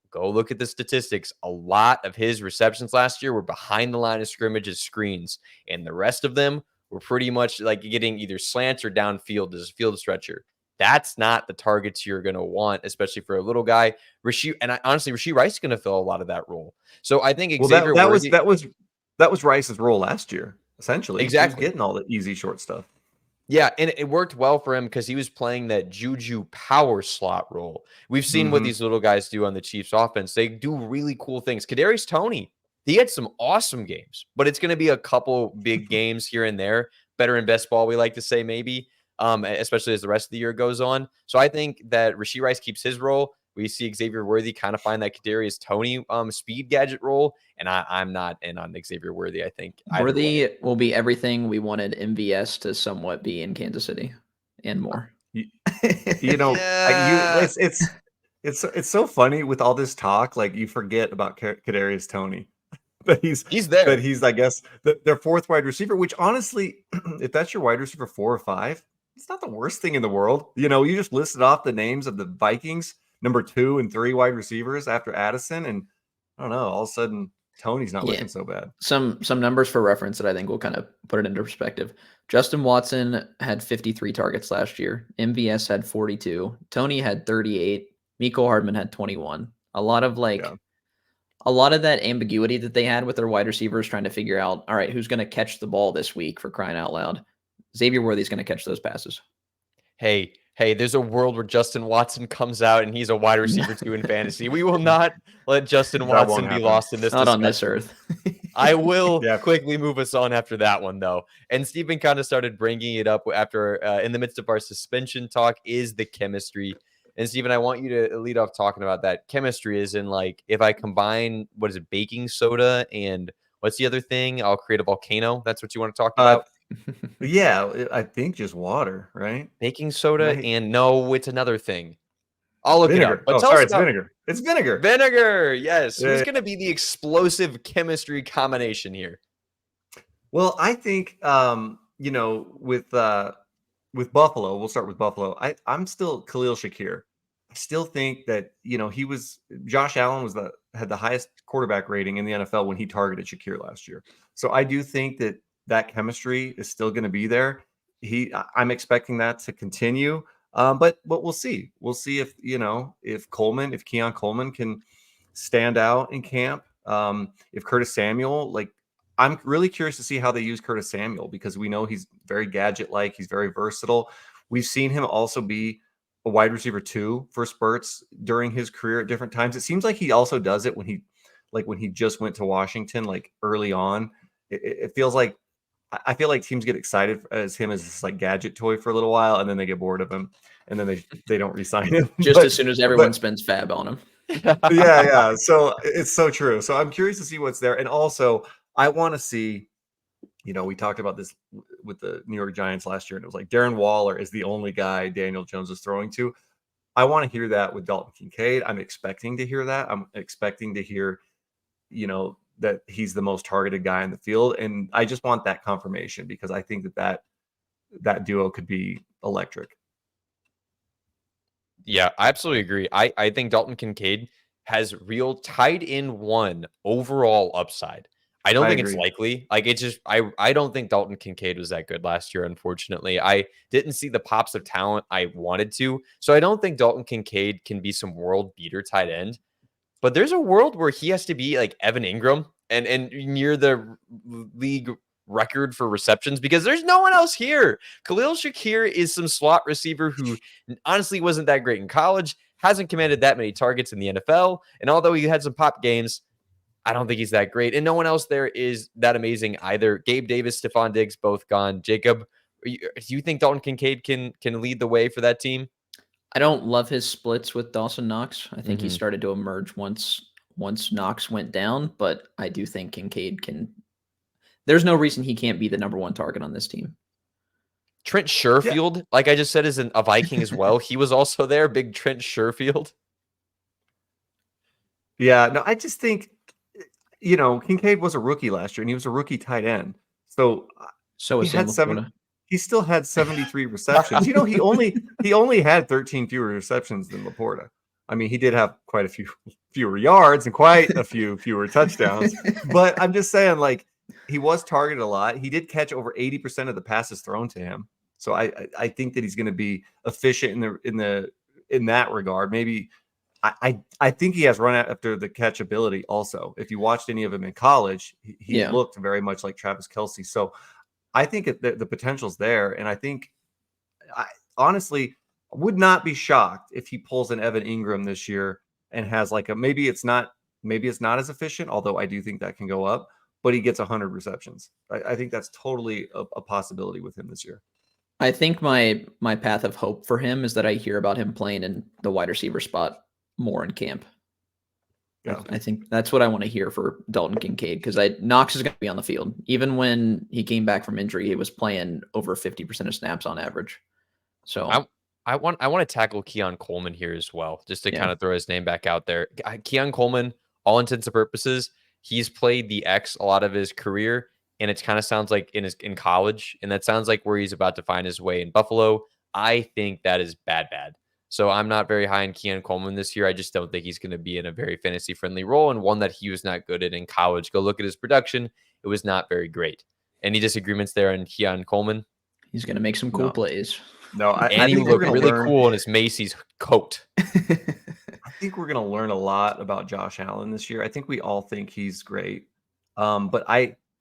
go look at the statistics. A lot of his receptions last year were behind the line of scrimmage as screens. And the rest of them were pretty much like getting either slants or downfield as a field stretcher. That's not the targets you're going to want, especially for a little guy. Honestly, Rashee Rice is going to fill a lot of that role. So I think Xavier that was Rice's role last year, essentially. Exactly. He was getting all the easy short stuff. Yeah, and it worked well for him because he was playing that Juju power slot role. We've seen what these little guys do on the Chiefs offense. They do really cool things. Kadarius Toney, he had some awesome games, but it's going to be a couple big games here and there. Better in best ball, we like to say maybe, especially as the rest of the year goes on. So I think that Rashee Rice keeps his role. We see Xavier Worthy kind of find that Kadarius Toney speed gadget role, and I'm not in on Xavier Worthy. I think Worthy will be everything we wanted MVS to somewhat be in Kansas City and more. You know, it's so funny with all this talk. Like you forget about Kadarius Toney, but he's there. But he's, I guess, their fourth wide receiver. Which honestly, if that's your wide receiver 4 or 5, it's not the worst thing in the world. You know, you just listed off the names of the Vikings number 2 and 3 wide receivers after Addison, and I don't know. All of a sudden, Tony's not looking so bad. Some numbers for reference that I think will kind of put it into perspective. Justin Watson had 53 targets last year. MVS had 42. Tony had 38. Mecole Hardman had 21. A lot of that ambiguity that they had with their wide receivers trying to figure out, all right, who's going to catch the ball this week, for crying out loud. Xavier Worthy's going to catch those passes. Hey, there's a world where Justin Watson comes out and he's a wide receiver 2 in fantasy. We will not let Justin Watson be lost in this Not discussion. on this earth. I will quickly move us on after that one, though. And Stephen kind of started bringing it up after, in the midst of our suspension talk, is the chemistry. And Stephen, I want you to lead off talking about that. Chemistry is in, like, if I combine, baking soda and what's the other thing? I'll create a volcano. That's what you want to talk about? Yeah, I think just water, right? Baking soda and no, it's another thing. I'll look it up. But it's vinegar. It's vinegar. Vinegar, yes. Who's going to be the explosive chemistry combination here? Well, I think with Buffalo, we'll start with Buffalo. I'm still Khalil Shakir. I still think that Josh Allen had the highest quarterback rating in the NFL when he targeted Shakir last year. So I do think that chemistry is still going to be there. I'm expecting that to continue. But we'll see. We'll see if Keon Coleman can stand out in camp. If Curtis Samuel, I'm really curious to see how they use Curtis Samuel, because we know he's very gadget-like. He's very versatile. We've seen him also be a wide receiver 2 for spurts during his career at different times. It seems like he also does it when he just went to Washington, early on. It feels like, I feel like teams get excited as this gadget toy for a little while, and then they get bored of him, and then they don't re-sign him. As soon as everyone spends fab on him. Yeah. So it's so true. So I'm curious to see what's there. And also I want to see, we talked about this with the New York Giants last year, and it was like Darren Waller is the only guy Daniel Jones is throwing to. I want to hear that with Dalton Kincaid. I'm expecting to hear that. I'm expecting to hear, that he's the most targeted guy in the field. And I just want that confirmation, because I think that duo could be electric. Yeah, I absolutely agree. I think Dalton Kincaid has real tied in 1 overall upside. I don't think it's likely. I don't think Dalton Kincaid was that good last year, unfortunately. I didn't see the pops of talent I wanted to. So I don't think Dalton Kincaid can be some world beater tight end. But there's a world where he has to be like Evan Ingram and near the league record for receptions, because there's no one else here. Khalil Shakir is some slot receiver who honestly wasn't that great in college, hasn't commanded that many targets in the NFL. And although he had some pop games, I don't think he's that great. And no one else there is that amazing either. Gabe Davis, Stephon Diggs, both gone. Jacob, do you think Dalton Kincaid can lead the way for that team? I don't love his splits with Dawson Knox. I think he started to emerge once Knox went down, but I do think Kincaid can. There's no reason he can't be the number 1 target on this team. Trent Sherfield, like I just said, is a Viking as well. He was also there, big Trent Sherfield. Yeah, no, I just think, Kincaid was a rookie last year, and he was a rookie tight end. So he still had 73 receptions. He only had 13 fewer receptions than Laporta. I mean, he did have quite a few fewer yards and quite a few fewer touchdowns. But I'm just saying, he was targeted a lot. He did catch over 80% of the passes thrown to him. So I think that he's going to be efficient in that regard. Maybe I think he has run after the catch ability also. If you watched any of him in college, he looked very much like Travis Kelce. So I think the potential's there, and I think I honestly would not be shocked if he pulls an Evan Ingram this year and has like maybe it's not as efficient, although I do think that can go up, but he gets 100 receptions. I think that's totally a possibility with him this year. I think my path of hope for him is that I hear about him playing in the wide receiver spot more in camp. Yeah. I think that's what I want to hear for Dalton Kincaid, because Knox is going to be on the field. Even when he came back from injury, he was playing over 50% of snaps on average. So I want to tackle Keon Coleman here as well, just to kind of throw his name back out there. Keon Coleman, all intents and purposes, he's played the X a lot of his career, and it kind of sounds like in college, and that sounds like where he's about to find his way in Buffalo. I think that is bad. So I'm not very high on Keon Coleman this year. I just don't think he's going to be in a very fantasy-friendly role, and one that he was not good at in college. Go look at his production. It was not very great. Any disagreements there on Keon Coleman? He's going to make some cool plays. No, and he looked really cool in his Macy's coat. I think we're going to learn a lot about Josh Allen this year. I think we all think he's great. But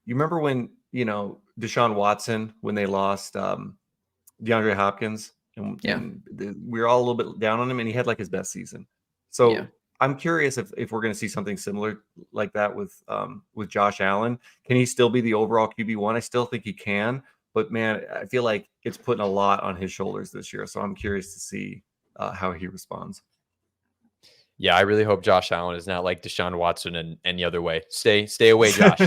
you remember when, Deshaun Watson, when they lost DeAndre Hopkins, and we were all a little bit down on him, and he had like his best season. So I'm curious if we're going to see something similar like that with Josh Allen. Can he still be the overall QB1? I still think he can. But, man, I feel like it's putting a lot on his shoulders this year. So I'm curious to see how he responds. Yeah, I really hope Josh Allen is not like Deshaun Watson and the other way. Stay away, Josh.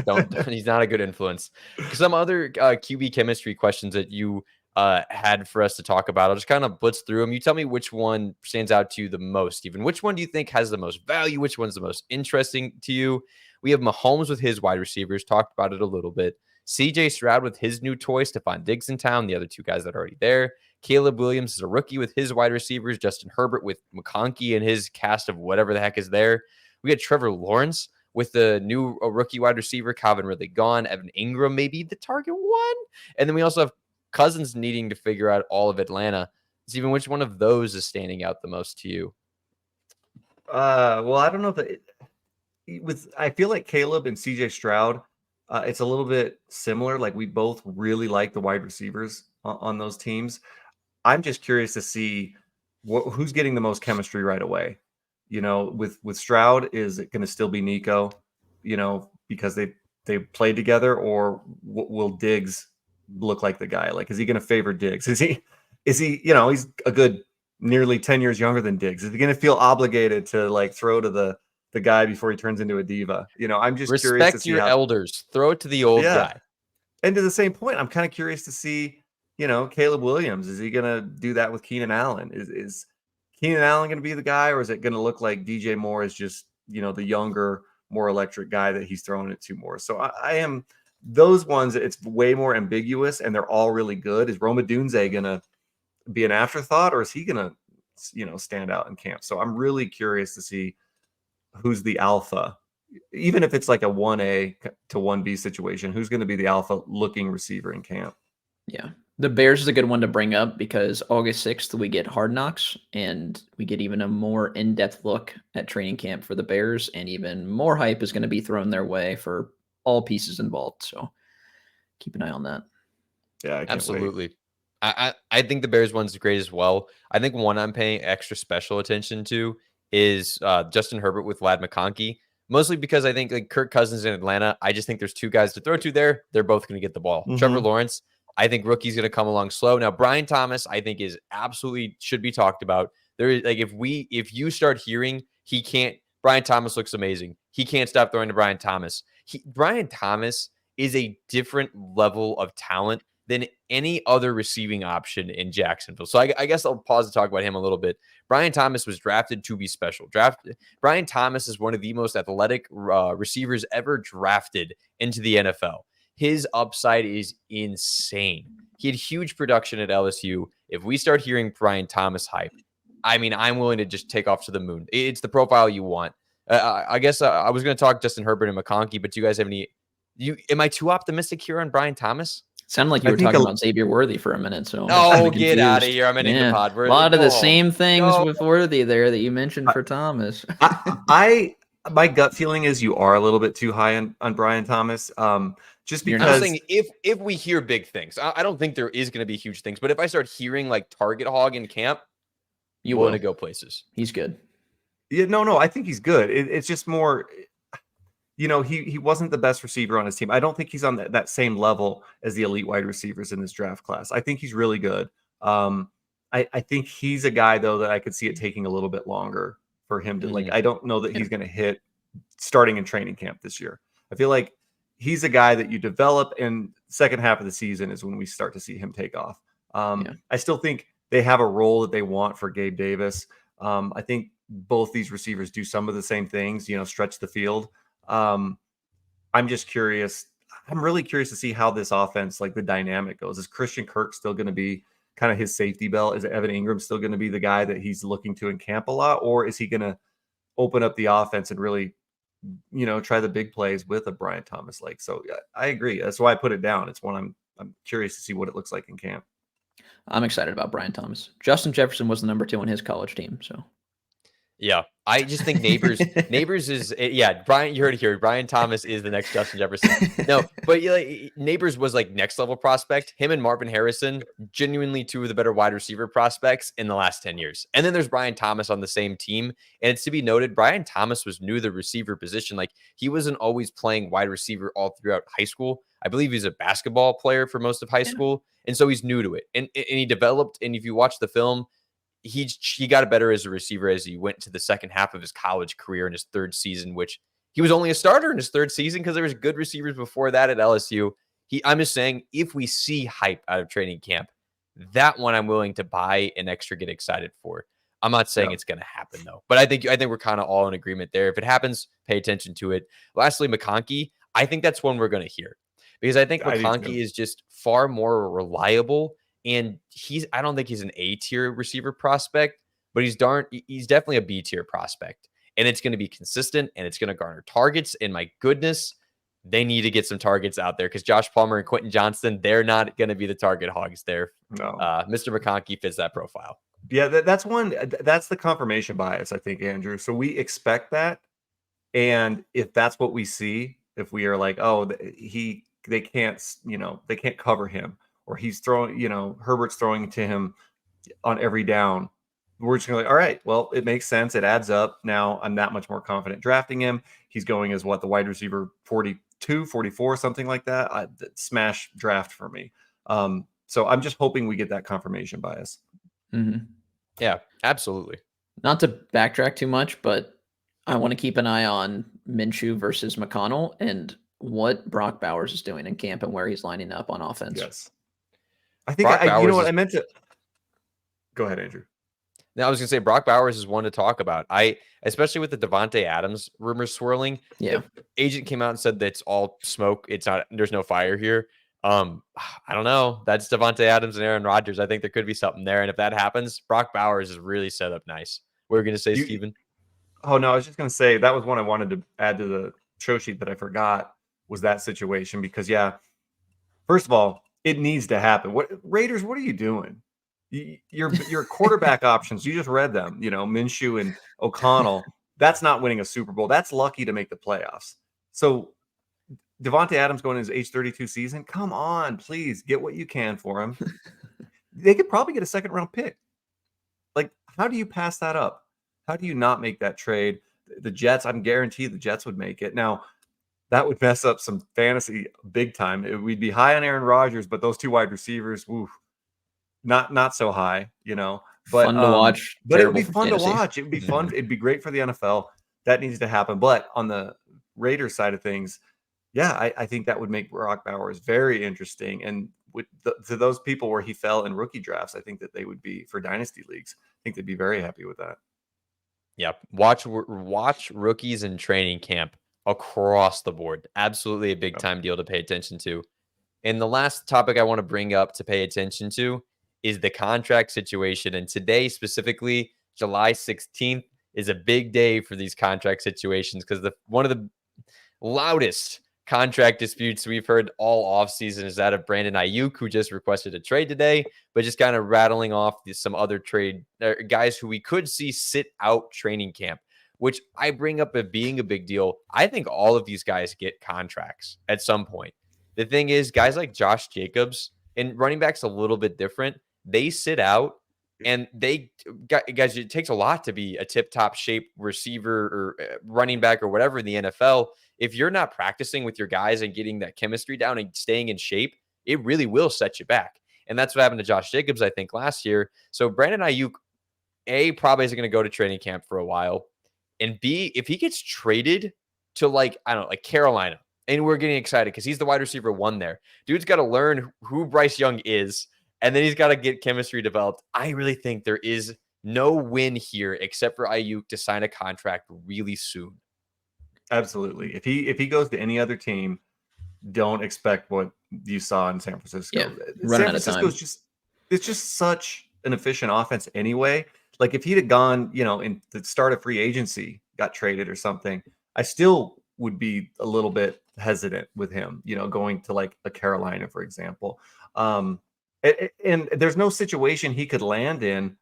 He's not a good influence. Some other QB chemistry questions that you had for us to talk about. I'll just kind of blitz through them. You tell me which one stands out to you the most, Stephen. Which one do you think has the most value? Which one's the most interesting to you? We have Mahomes with his wide receivers. Talked about it a little bit. CJ Stroud with his new toy, Stephon Diggs in town, the other two guys that are already there. Caleb Williams is a rookie with his wide receivers. Justin Herbert with McConkey and his cast of whatever the heck is there. We got Trevor Lawrence with the new rookie wide receiver, Calvin Ridley gone. Evan Ingram maybe the target one. And then we also have Cousins needing to figure out all of Atlanta. Stephen, which one of those is standing out the most to you? Well, I don't know if I feel like Caleb and CJ Stroud, it's a little bit similar. Like we both really like the wide receivers on those teams. I'm just curious to see who's getting the most chemistry right away. With Stroud, is it going to still be Nico? Because they played together, or will Diggs look like the guy? Like, is he going to favor Diggs? Is he? He's a good nearly 10 years younger than Diggs. Is he going to feel obligated to like throw to the guy before he turns into a diva? I'm just curious to see respect your elders. Throw it to the old guy. And to the same point, I'm kind of curious to see, Caleb Williams. Is he going to do that with Keenan Allen? Is Keenan Allen going to be the guy, or is it going to look like DJ Moore is just, the younger, more electric guy that he's throwing it to more? So I am those ones. It's way more ambiguous, and they're all really good. Is Rome Odunze going to be an afterthought, or is he going to, stand out in camp? So I'm really curious to see who's the alpha, even if it's like a 1A to 1B situation. Who's going to be the alpha looking receiver in camp? Yeah. The Bears is a good one to bring up because August 6th, we get Hard Knocks, and we get even a more in-depth look at training camp for the Bears, and even more hype is going to be thrown their way for all pieces involved. So keep an eye on that. Yeah, I can't absolutely. Wait. I think the Bears one's great as well. I think one I'm paying extra special attention to is Justin Herbert with Ladd McConkey, mostly because I think like Kirk Cousins in Atlanta, I just think there's two guys to throw to there. They're both going to get the ball. Mm-hmm. Trevor Lawrence, I think rookie's going to come along slow. Now, Brian Thomas, I think is absolutely should be talked about. There is like if you start hearing Brian Thomas looks amazing. He can't stop throwing to Brian Thomas. Brian Thomas is a different level of talent than any other receiving option in Jacksonville. So I guess I'll pause to talk about him a little bit. Brian Thomas was drafted to be special. Brian Thomas is one of the most athletic receivers ever drafted into the NFL. His upside is insane. He had huge production at LSU. If we start hearing Brian Thomas hype, I mean, I'm willing to just take off to the moon. It's the profile you want. I guess I was going to talk Justin Herbert and McConkey, but do you guys have any? Am I too optimistic here on Brian Thomas? Sounded like you were talking about Xavier Worthy for a minute. So oh, get out of here! I'm in the pod. A lot of the same things with Worthy there that you mentioned for Thomas. My gut feeling is you are a little bit too high on Brian Thomas. just You're I'm because saying if we hear big things, I don't think there is going to be huge things, but if I start hearing like target hog in camp, You willing will. to go places. He's good. no, I think he's good. It's just more, he wasn't the best receiver on his team. I don't think he's on that same level as the elite wide receivers in this draft class. I think he's really good. I think he's a guy, though, that I could see it taking a little bit longer for him to like. I don't know that he's going to hit starting in training camp this year. I feel like he's a guy that you develop, and second half of the season is when we start to see him take off. I still think they have a role that they want for Gabe Davis. I think both these receivers do some of the same things, stretch the field. I'm just curious. I'm really curious to see how this offense, like the dynamic goes. Is Christian Kirk still going to be kind of his safety belt? Is Evan Ingram still going to be the guy that he's looking to in camp a lot? Or is he going to open up the offense and really, try the big plays with a Brian Thomas Lake? So yeah, I agree. That's why I put it down. It's one I'm curious to see what it looks like in camp. I'm excited about Brian Thomas. Justin Jefferson was the number 2 on his college team. So yeah, I just think Neighbors is Brian. You heard it here. Brian Thomas is the next Justin Jefferson. No, but Neighbors was like next level prospect. Him and Marvin Harrison, genuinely 2 of the better wide receiver prospects in the last 10 years. And then there's Brian Thomas on the same team. And it's to be noted, Brian Thomas was new to the receiver position. Like he wasn't always playing wide receiver all throughout high school. I believe he's a basketball player for most of high school, and so he's new to it. And he developed. And if you watch the film, he got better as a receiver as he went to the second half of his college career in his 3rd season, which he was only a starter in his 3rd season because there was good receivers before that at LSU. I'm just saying, if we see hype out of training camp, that one I'm willing to buy and extra get excited for. I'm not saying it's going to happen though, but I think we're kind of all in agreement there. If it happens, pay attention to it. Lastly, McConkey, I think that's one we're going to hear because I think McConkey is just far more reliable. And I don't think he's an A-tier receiver prospect, but he's definitely a B-tier prospect. And it's going to be consistent and it's going to garner targets. And my goodness, they need to get some targets out there because Josh Palmer and Quentin Johnston, they're not going to be the target hogs there. No. Mr. McConkey fits that profile. Yeah, that's the confirmation bias, I think, Andrew. So we expect that. And if that's what we see, if we are like, oh, they can't cover him, or he's throwing, Herbert's throwing to him on every down, we're just going to be like, all right, well, it makes sense. It adds up. Now I'm that much more confident drafting him. He's going as the wide receiver 42, 44, something like that. Smash draft for me. So I'm just hoping we get that confirmation bias. Mm-hmm. Yeah, absolutely. Not to backtrack too much, but I want to keep an eye on Minshew versus McConnell and what Brock Bowers is doing in camp and where he's lining up on offense. Yes. I think I meant to go ahead, Andrew. Now I was gonna say Brock Bowers is one to talk about. Especially with the Devontae Adams rumors swirling. Yeah. The agent came out and said that's all smoke. There's no fire here. I don't know. That's Devontae Adams and Aaron Rodgers. I think there could be something there. And if that happens, Brock Bowers is really set up nice. What were you gonna say, Steven? Oh no, I was just gonna say that was one I wanted to add to the show sheet that I forgot was that situation because first of all, it needs to happen. What Raiders? What are you doing? Your quarterback options. You just read them. Minshew and O'Connell. That's not winning a Super Bowl. That's lucky to make the playoffs. So Devontae Adams going into his age 32 season. Come on, please get what you can for him. They could probably get a 2nd round pick. Like, how do you pass that up? How do you not make that trade? The Jets. I'm guaranteed the Jets would make it. Now, that would mess up some fantasy big time. We'd be high on Aaron Rodgers, but those 2 wide receivers, not so high, But fun to watch. But it would be fun to watch. It would be fun. It'd be great for the NFL. That needs to happen. But on the Raiders side of things, I think that would make Brock Bowers very interesting. And to those people where he fell in rookie drafts, I think that they would be for dynasty leagues. I think they'd be very happy with that. Yeah, watch rookies in training camp across the board. Absolutely a big time deal to pay attention to. And the last topic I want to bring up to pay attention to is the contract situation. And today, specifically, July 16th, is a big day for these contract situations because one of the loudest contract disputes we've heard all offseason is that of Bradon Aiyuk, who just requested a trade today, but just kind of rattling off some other trade guys who we could see sit out training camp, which I bring up as being a big deal. I think all of these guys get contracts at some point. The thing is, guys like Josh Jacobs and running backs a little bit different. They sit out and guys, it takes a lot to be a tip-top shape receiver or running back or whatever in the NFL. If you're not practicing with your guys and getting that chemistry down and staying in shape, it really will set you back. And that's what happened to Josh Jacobs, I think, last year. So Brandon Aiyuk, A, probably isn't going to go to training camp for a while. And B, if he gets traded to like Carolina, and we're getting excited because he's the wide receiver 1 there. Dude's got to learn who Bryce Young is, and then he's got to get chemistry developed. I really think there is no win here except for Aiyuk to sign a contract really soon. Absolutely. If he goes to any other team, don't expect what you saw in San Francisco. Yeah, San Francisco's it's just such an efficient offense anyway. Like if he'd have gone, in the start of free agency, got traded or something, I still would be a little bit hesitant with him, going to like a Carolina, for example. And there's no situation he could land in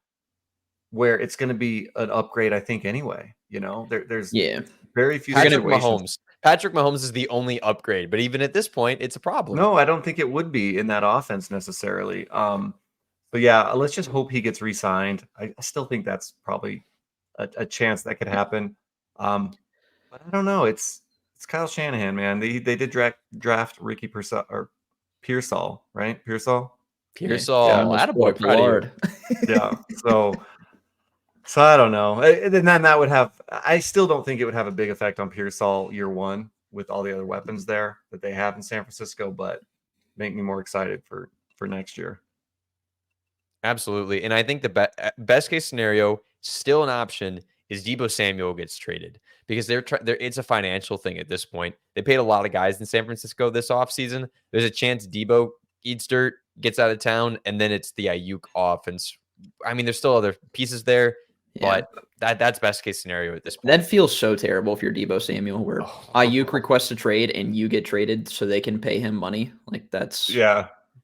where it's going to be an upgrade, I think, anyway. There's very few situations. Patrick Mahomes is the only upgrade, but even at this point, it's a problem. No, I don't think it would be in that offense necessarily. But yeah, let's just hope he gets re-signed. I still think that's probably a chance that could happen. But I don't know. It's Kyle Shanahan, man. They did draft Ricky Pearsall, right? Pearsall. Attaboy, proud of you. Yeah. So I don't know. And then that would have. I still don't think it would have a big effect on Pearsall year 1 with all the other weapons there that they have in San Francisco, but make me more excited for next year. Absolutely, and I think the best case scenario, still an option, is Deebo Samuel gets traded because it's a financial thing at this point. They paid a lot of guys in San Francisco this offseason. There's a chance Deebo eats dirt, gets out of town, and then it's the Aiyuk offense. I mean, there's still other pieces there. Yeah. But that's best case scenario at this point. That feels so terrible if you're Deebo Samuel, where Aiyuk requests a trade and you get traded so they can pay him money. Like that's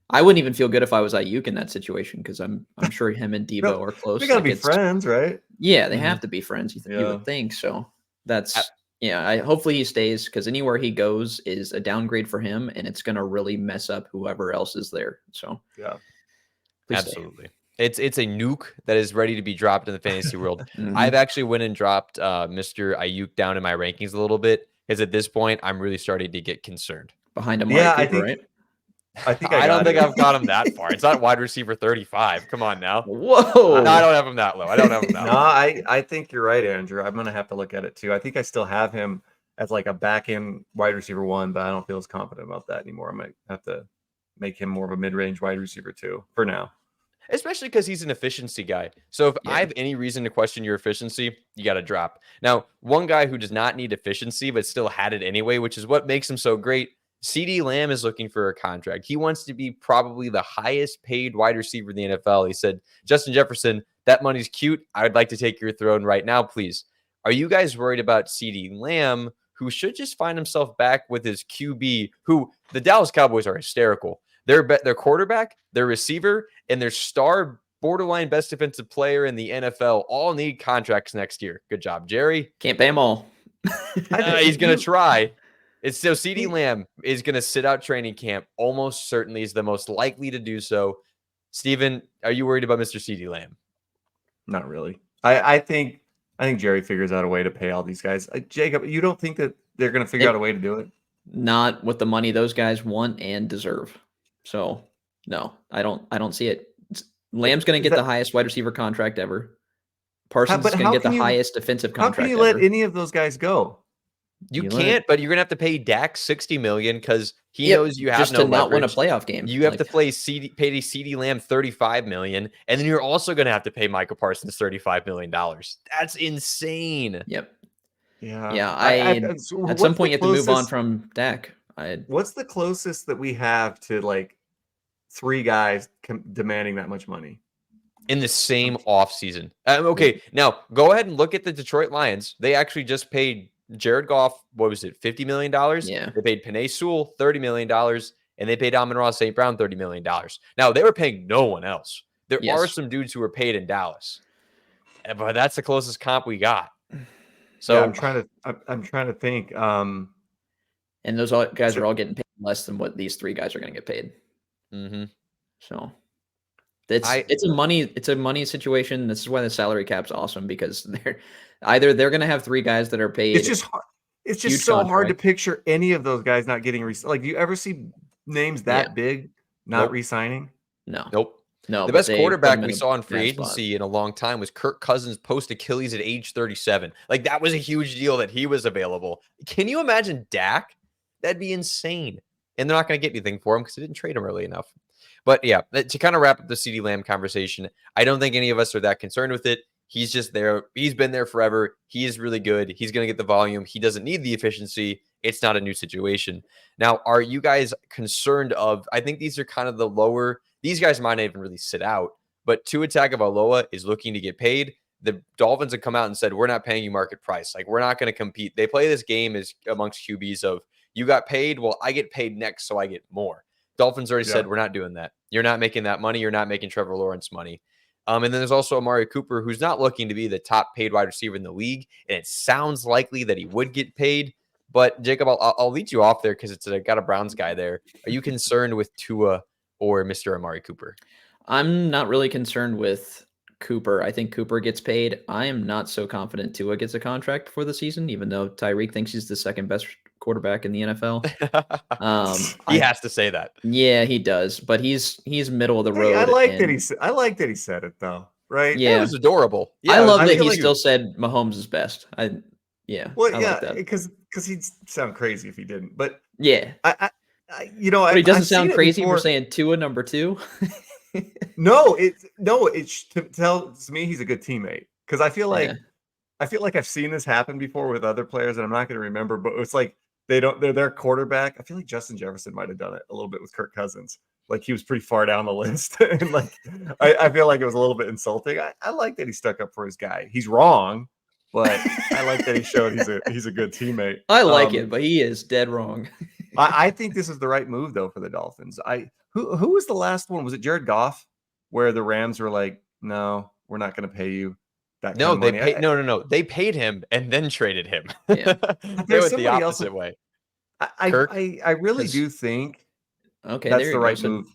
I wouldn't even feel good if I was Aiyuk in that situation because I'm sure him and Deebo are close. They gotta be friends, right? Yeah, they have to be friends. You would think so. That's hopefully he stays because anywhere he goes is a downgrade for him, and it's gonna really mess up whoever else is there. So absolutely. It's a nuke that is ready to be dropped in the fantasy world. I've actually went and dropped Mr. Aiyuk down in my rankings a little bit because at this point I'm really starting to get concerned. Behind him, I think I don't think I've got him that far. It's not wide receiver 35. Come on now. Whoa. No, I don't have him that low. I think you're right, Andrew. I'm gonna have to look at it too. I think I still have him as like a back end wide receiver 1, but I don't feel as confident about that anymore. I might have to make him more of a mid-range wide receiver 2 for now. Especially because he's an efficiency guy. So if I have any reason to question your efficiency, you got to drop. Now, one guy who does not need efficiency but still had it anyway, which is what makes him so great, CeeDee Lamb is looking for a contract. He wants to be probably the highest paid wide receiver in the NFL. He said, Justin Jefferson, that money's cute. I would like to take your throne right now, please. Are you guys worried about CeeDee Lamb, who should just find himself back with his QB, who the Dallas Cowboys are hysterical. Their quarterback, their receiver, and their star borderline best defensive player in the NFL all need contracts next year. Good job, Jerry. Can't pay them all. He's going to try. It's so CeeDee Lamb is going to sit out training camp. Almost certainly is the most likely to do so. Steven, are you worried about Mr. CeeDee Lamb? Not really. I think Jerry figures out a way to pay all these guys. Jacob, you don't think that they're going to figure out a way to do it? Not with the money those guys want and deserve. So no, I don't see it. Lamb's going to get the highest wide receiver contract ever. Parsons is going to get the highest defensive contract. How can you let any of those guys go? You can't, but you're going to have to pay Dak $60 million because he knows you have just no to not win a playoff game. You have to pay CeeDee Lamb $35 million, and then you're also going to have to pay Michael Parsons $35 million. That's insane. Yep. Yeah. At some point you have to move on from Dak. What's the closest that we have to like 3 guys demanding that much money in the same offseason? Okay, now go ahead and look at the Detroit Lions. They actually just paid Jared Goff, what was it, $50 million? Yeah. They paid Penei Sewell $30 million, and they paid Amon-Ra St. Brown $30 million. Now, they were paying no one else. There are some dudes who were paid in Dallas, but that's the closest comp we got. So I'm trying to think. And those guys are all getting paid less than what these 3 guys are going to get paid. Mm-hmm. So it's a money situation. This is why the salary cap's awesome, because they're going to have 3 guys that are paid. It's just hard. It's just so hard to picture any of those guys not getting like. Do you ever see names that big not re-signing? No. Nope. No, the best quarterback we saw in free agency in a long time was Kirk Cousins post Achilles at age 37. Like, that was a huge deal that he was available. Can you imagine Dak? That'd be insane. And they're not going to get anything for him because they didn't trade him early enough. But yeah, to kind of wrap up the CeeDee Lamb conversation, I don't think any of us are that concerned with it. He's just there. He's been there forever. He is really good. He's going to get the volume. He doesn't need the efficiency. It's not a new situation. Now, are you guys concerned of, I think these are kind of the lower, these guys might not even really sit out, but Tua Tagovailoa is looking to get paid. The Dolphins have come out and said, we're not paying you market price. Like, we're not going to compete. They play this game as amongst QBs of, you got paid, well, I get paid next, so I get more. Dolphins already said, we're not doing that. You're not making that money. You're not making Trevor Lawrence money. And then there's also Amari Cooper, who's not looking to be the top paid wide receiver in the league. And it sounds likely that he would get paid. But Jacob, I'll lead you off there because I got a Browns guy there. Are you concerned with Tua or Mr. Amari Cooper? I'm not really concerned with Cooper. I think Cooper gets paid. I am not so confident Tua gets a contract for the season, even though Tyreek thinks he's the second best quarterback in the NFL. He has to say that. Yeah, he does. But he's middle of the road. I like that he said it though. Right? Yeah, it was adorable. Yeah, I love that he still said Mahomes is best. Well, I yeah, like that. because he'd sound crazy if he didn't. But yeah, but he doesn't sound crazy for saying Tua number 2. No, it tells me he's a good teammate, because I feel like I've seen this happen before with other players, and I'm not going to remember, but it's like they're their quarterback. I feel like Justin Jefferson might have done it a little bit with Kirk Cousins. Like, he was pretty far down the list, and like I feel like it was a little bit insulting. I like that he stuck up for his guy. He's wrong, but I like that he showed he's a good teammate. I like it, but he is dead wrong. I think this is the right move though for the Dolphins. Who was the last one? Was it Jared Goff, where the Rams were like, no, we're not going to pay you that kind of money? No. They paid him and then traded him. Yeah. They went the opposite way. I really do think that's the right move.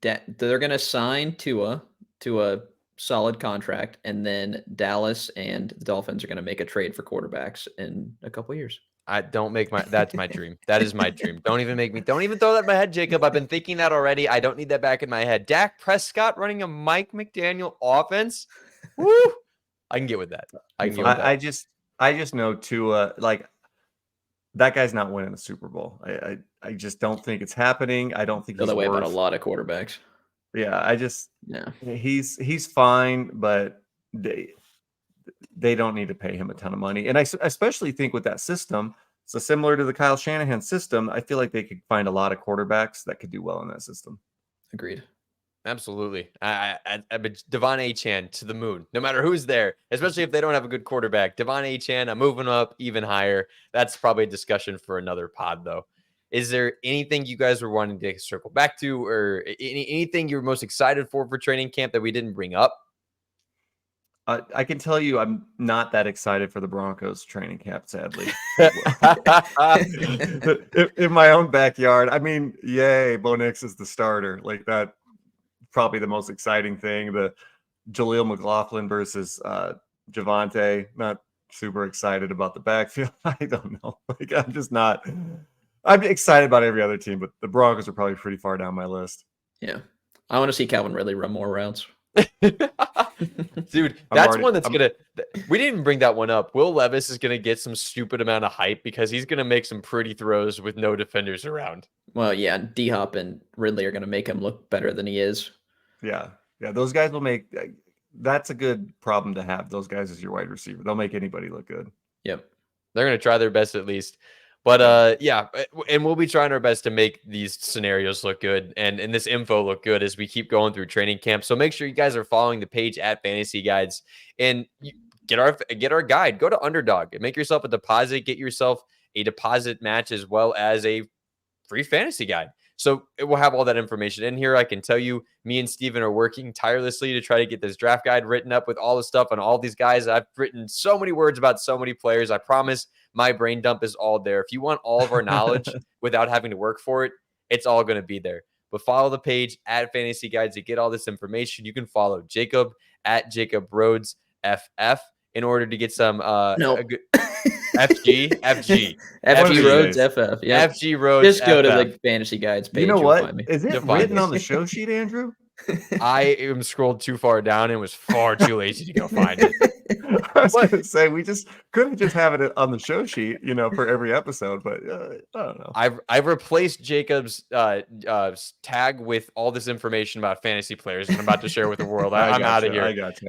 They're going to sign Tua to a solid contract, and then Dallas and the Dolphins are going to make a trade for quarterbacks in a couple of years. That's my dream. That is my dream. Don't even throw that in my head, Jacob. I've been thinking that already. I don't need that back in my head. Dak Prescott running a Mike McDaniel offense. Woo! I can get with that. I just know Tua, like, that guy's not winning a Super Bowl. I just don't think it's happening. I don't think he's the way about a lot of quarterbacks. Yeah, he's fine, but they don't need to pay him a ton of money. And I especially think with that system, so similar to the Kyle Shanahan system, I feel like they could find a lot of quarterbacks that could do well in that system. Agreed. Absolutely. Devon Achane to the moon, no matter who's there, especially if they don't have a good quarterback. Devon Achane, I'm moving up even higher. That's probably a discussion for another pod, though. Is there anything you guys were wanting to circle back to, or anything you're most excited for training camp that we didn't bring up? I can tell you I'm not that excited for the Broncos training camp, sadly. In my own backyard. I mean, yay, Bo Nix is the starter. Like, that, probably the most exciting thing. The Jaleel McLaughlin versus Javonte. Not super excited about the backfield. I don't know. Like, I'm just not. I'm excited about every other team, but the Broncos are probably pretty far down my list. Yeah. I want to see Calvin Ridley run more routes. Dude, that's one that's gonna. We didn't even bring that one up. Will Levis is gonna get some stupid amount of hype because he's gonna make some pretty throws with no defenders around. Well, yeah, D-Hop and Ridley are gonna make him look better than he is. Yeah, those guys will make. That's a good problem to have. Those guys as your wide receiver, they'll make anybody look good. Yep, they're gonna try their best at least. But yeah, and we'll be trying our best to make these scenarios look good and this info look good as we keep going through training camp. So make sure you guys are following the page at Fantasy Guides and get our guide. Go to Underdog and make yourself a deposit. Get yourself a deposit match as well as a free fantasy guide. So it will have all that information in here. I can tell you, me and Steven are working tirelessly to try to get this draft guide written up with all the stuff on all these guys. I've written so many words about so many players. I promise My brain dump is all there. If you want all of our knowledge without having to work for it, it's all going to be there. But follow the page at Fantasy Guides to get all this information. You can follow Jacob at Jacob Rhodes FF in order to get some FG Rhodes FF. Yeah. FG Rhodes. Just go FF. to the Fantasy Guides page. You know you'll what? Find me. Is it written on the show sheet, Andrew? I am scrolled too far down and was far too lazy to go find it. I was going to say we just couldn't just have it on the show sheet, for every episode. But I don't know. I've replaced Jacob's tag with all this information about fantasy players I'm about to share with the world. I'm out of here. I got you.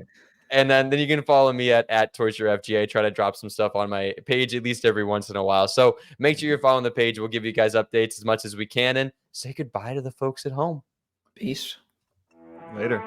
And then you can follow me at TortureFGA. I try to drop some stuff on my page at least every once in a while. So make sure you're following the page. We'll give you guys updates as much as we can. And say goodbye to the folks at home. Peace. Later.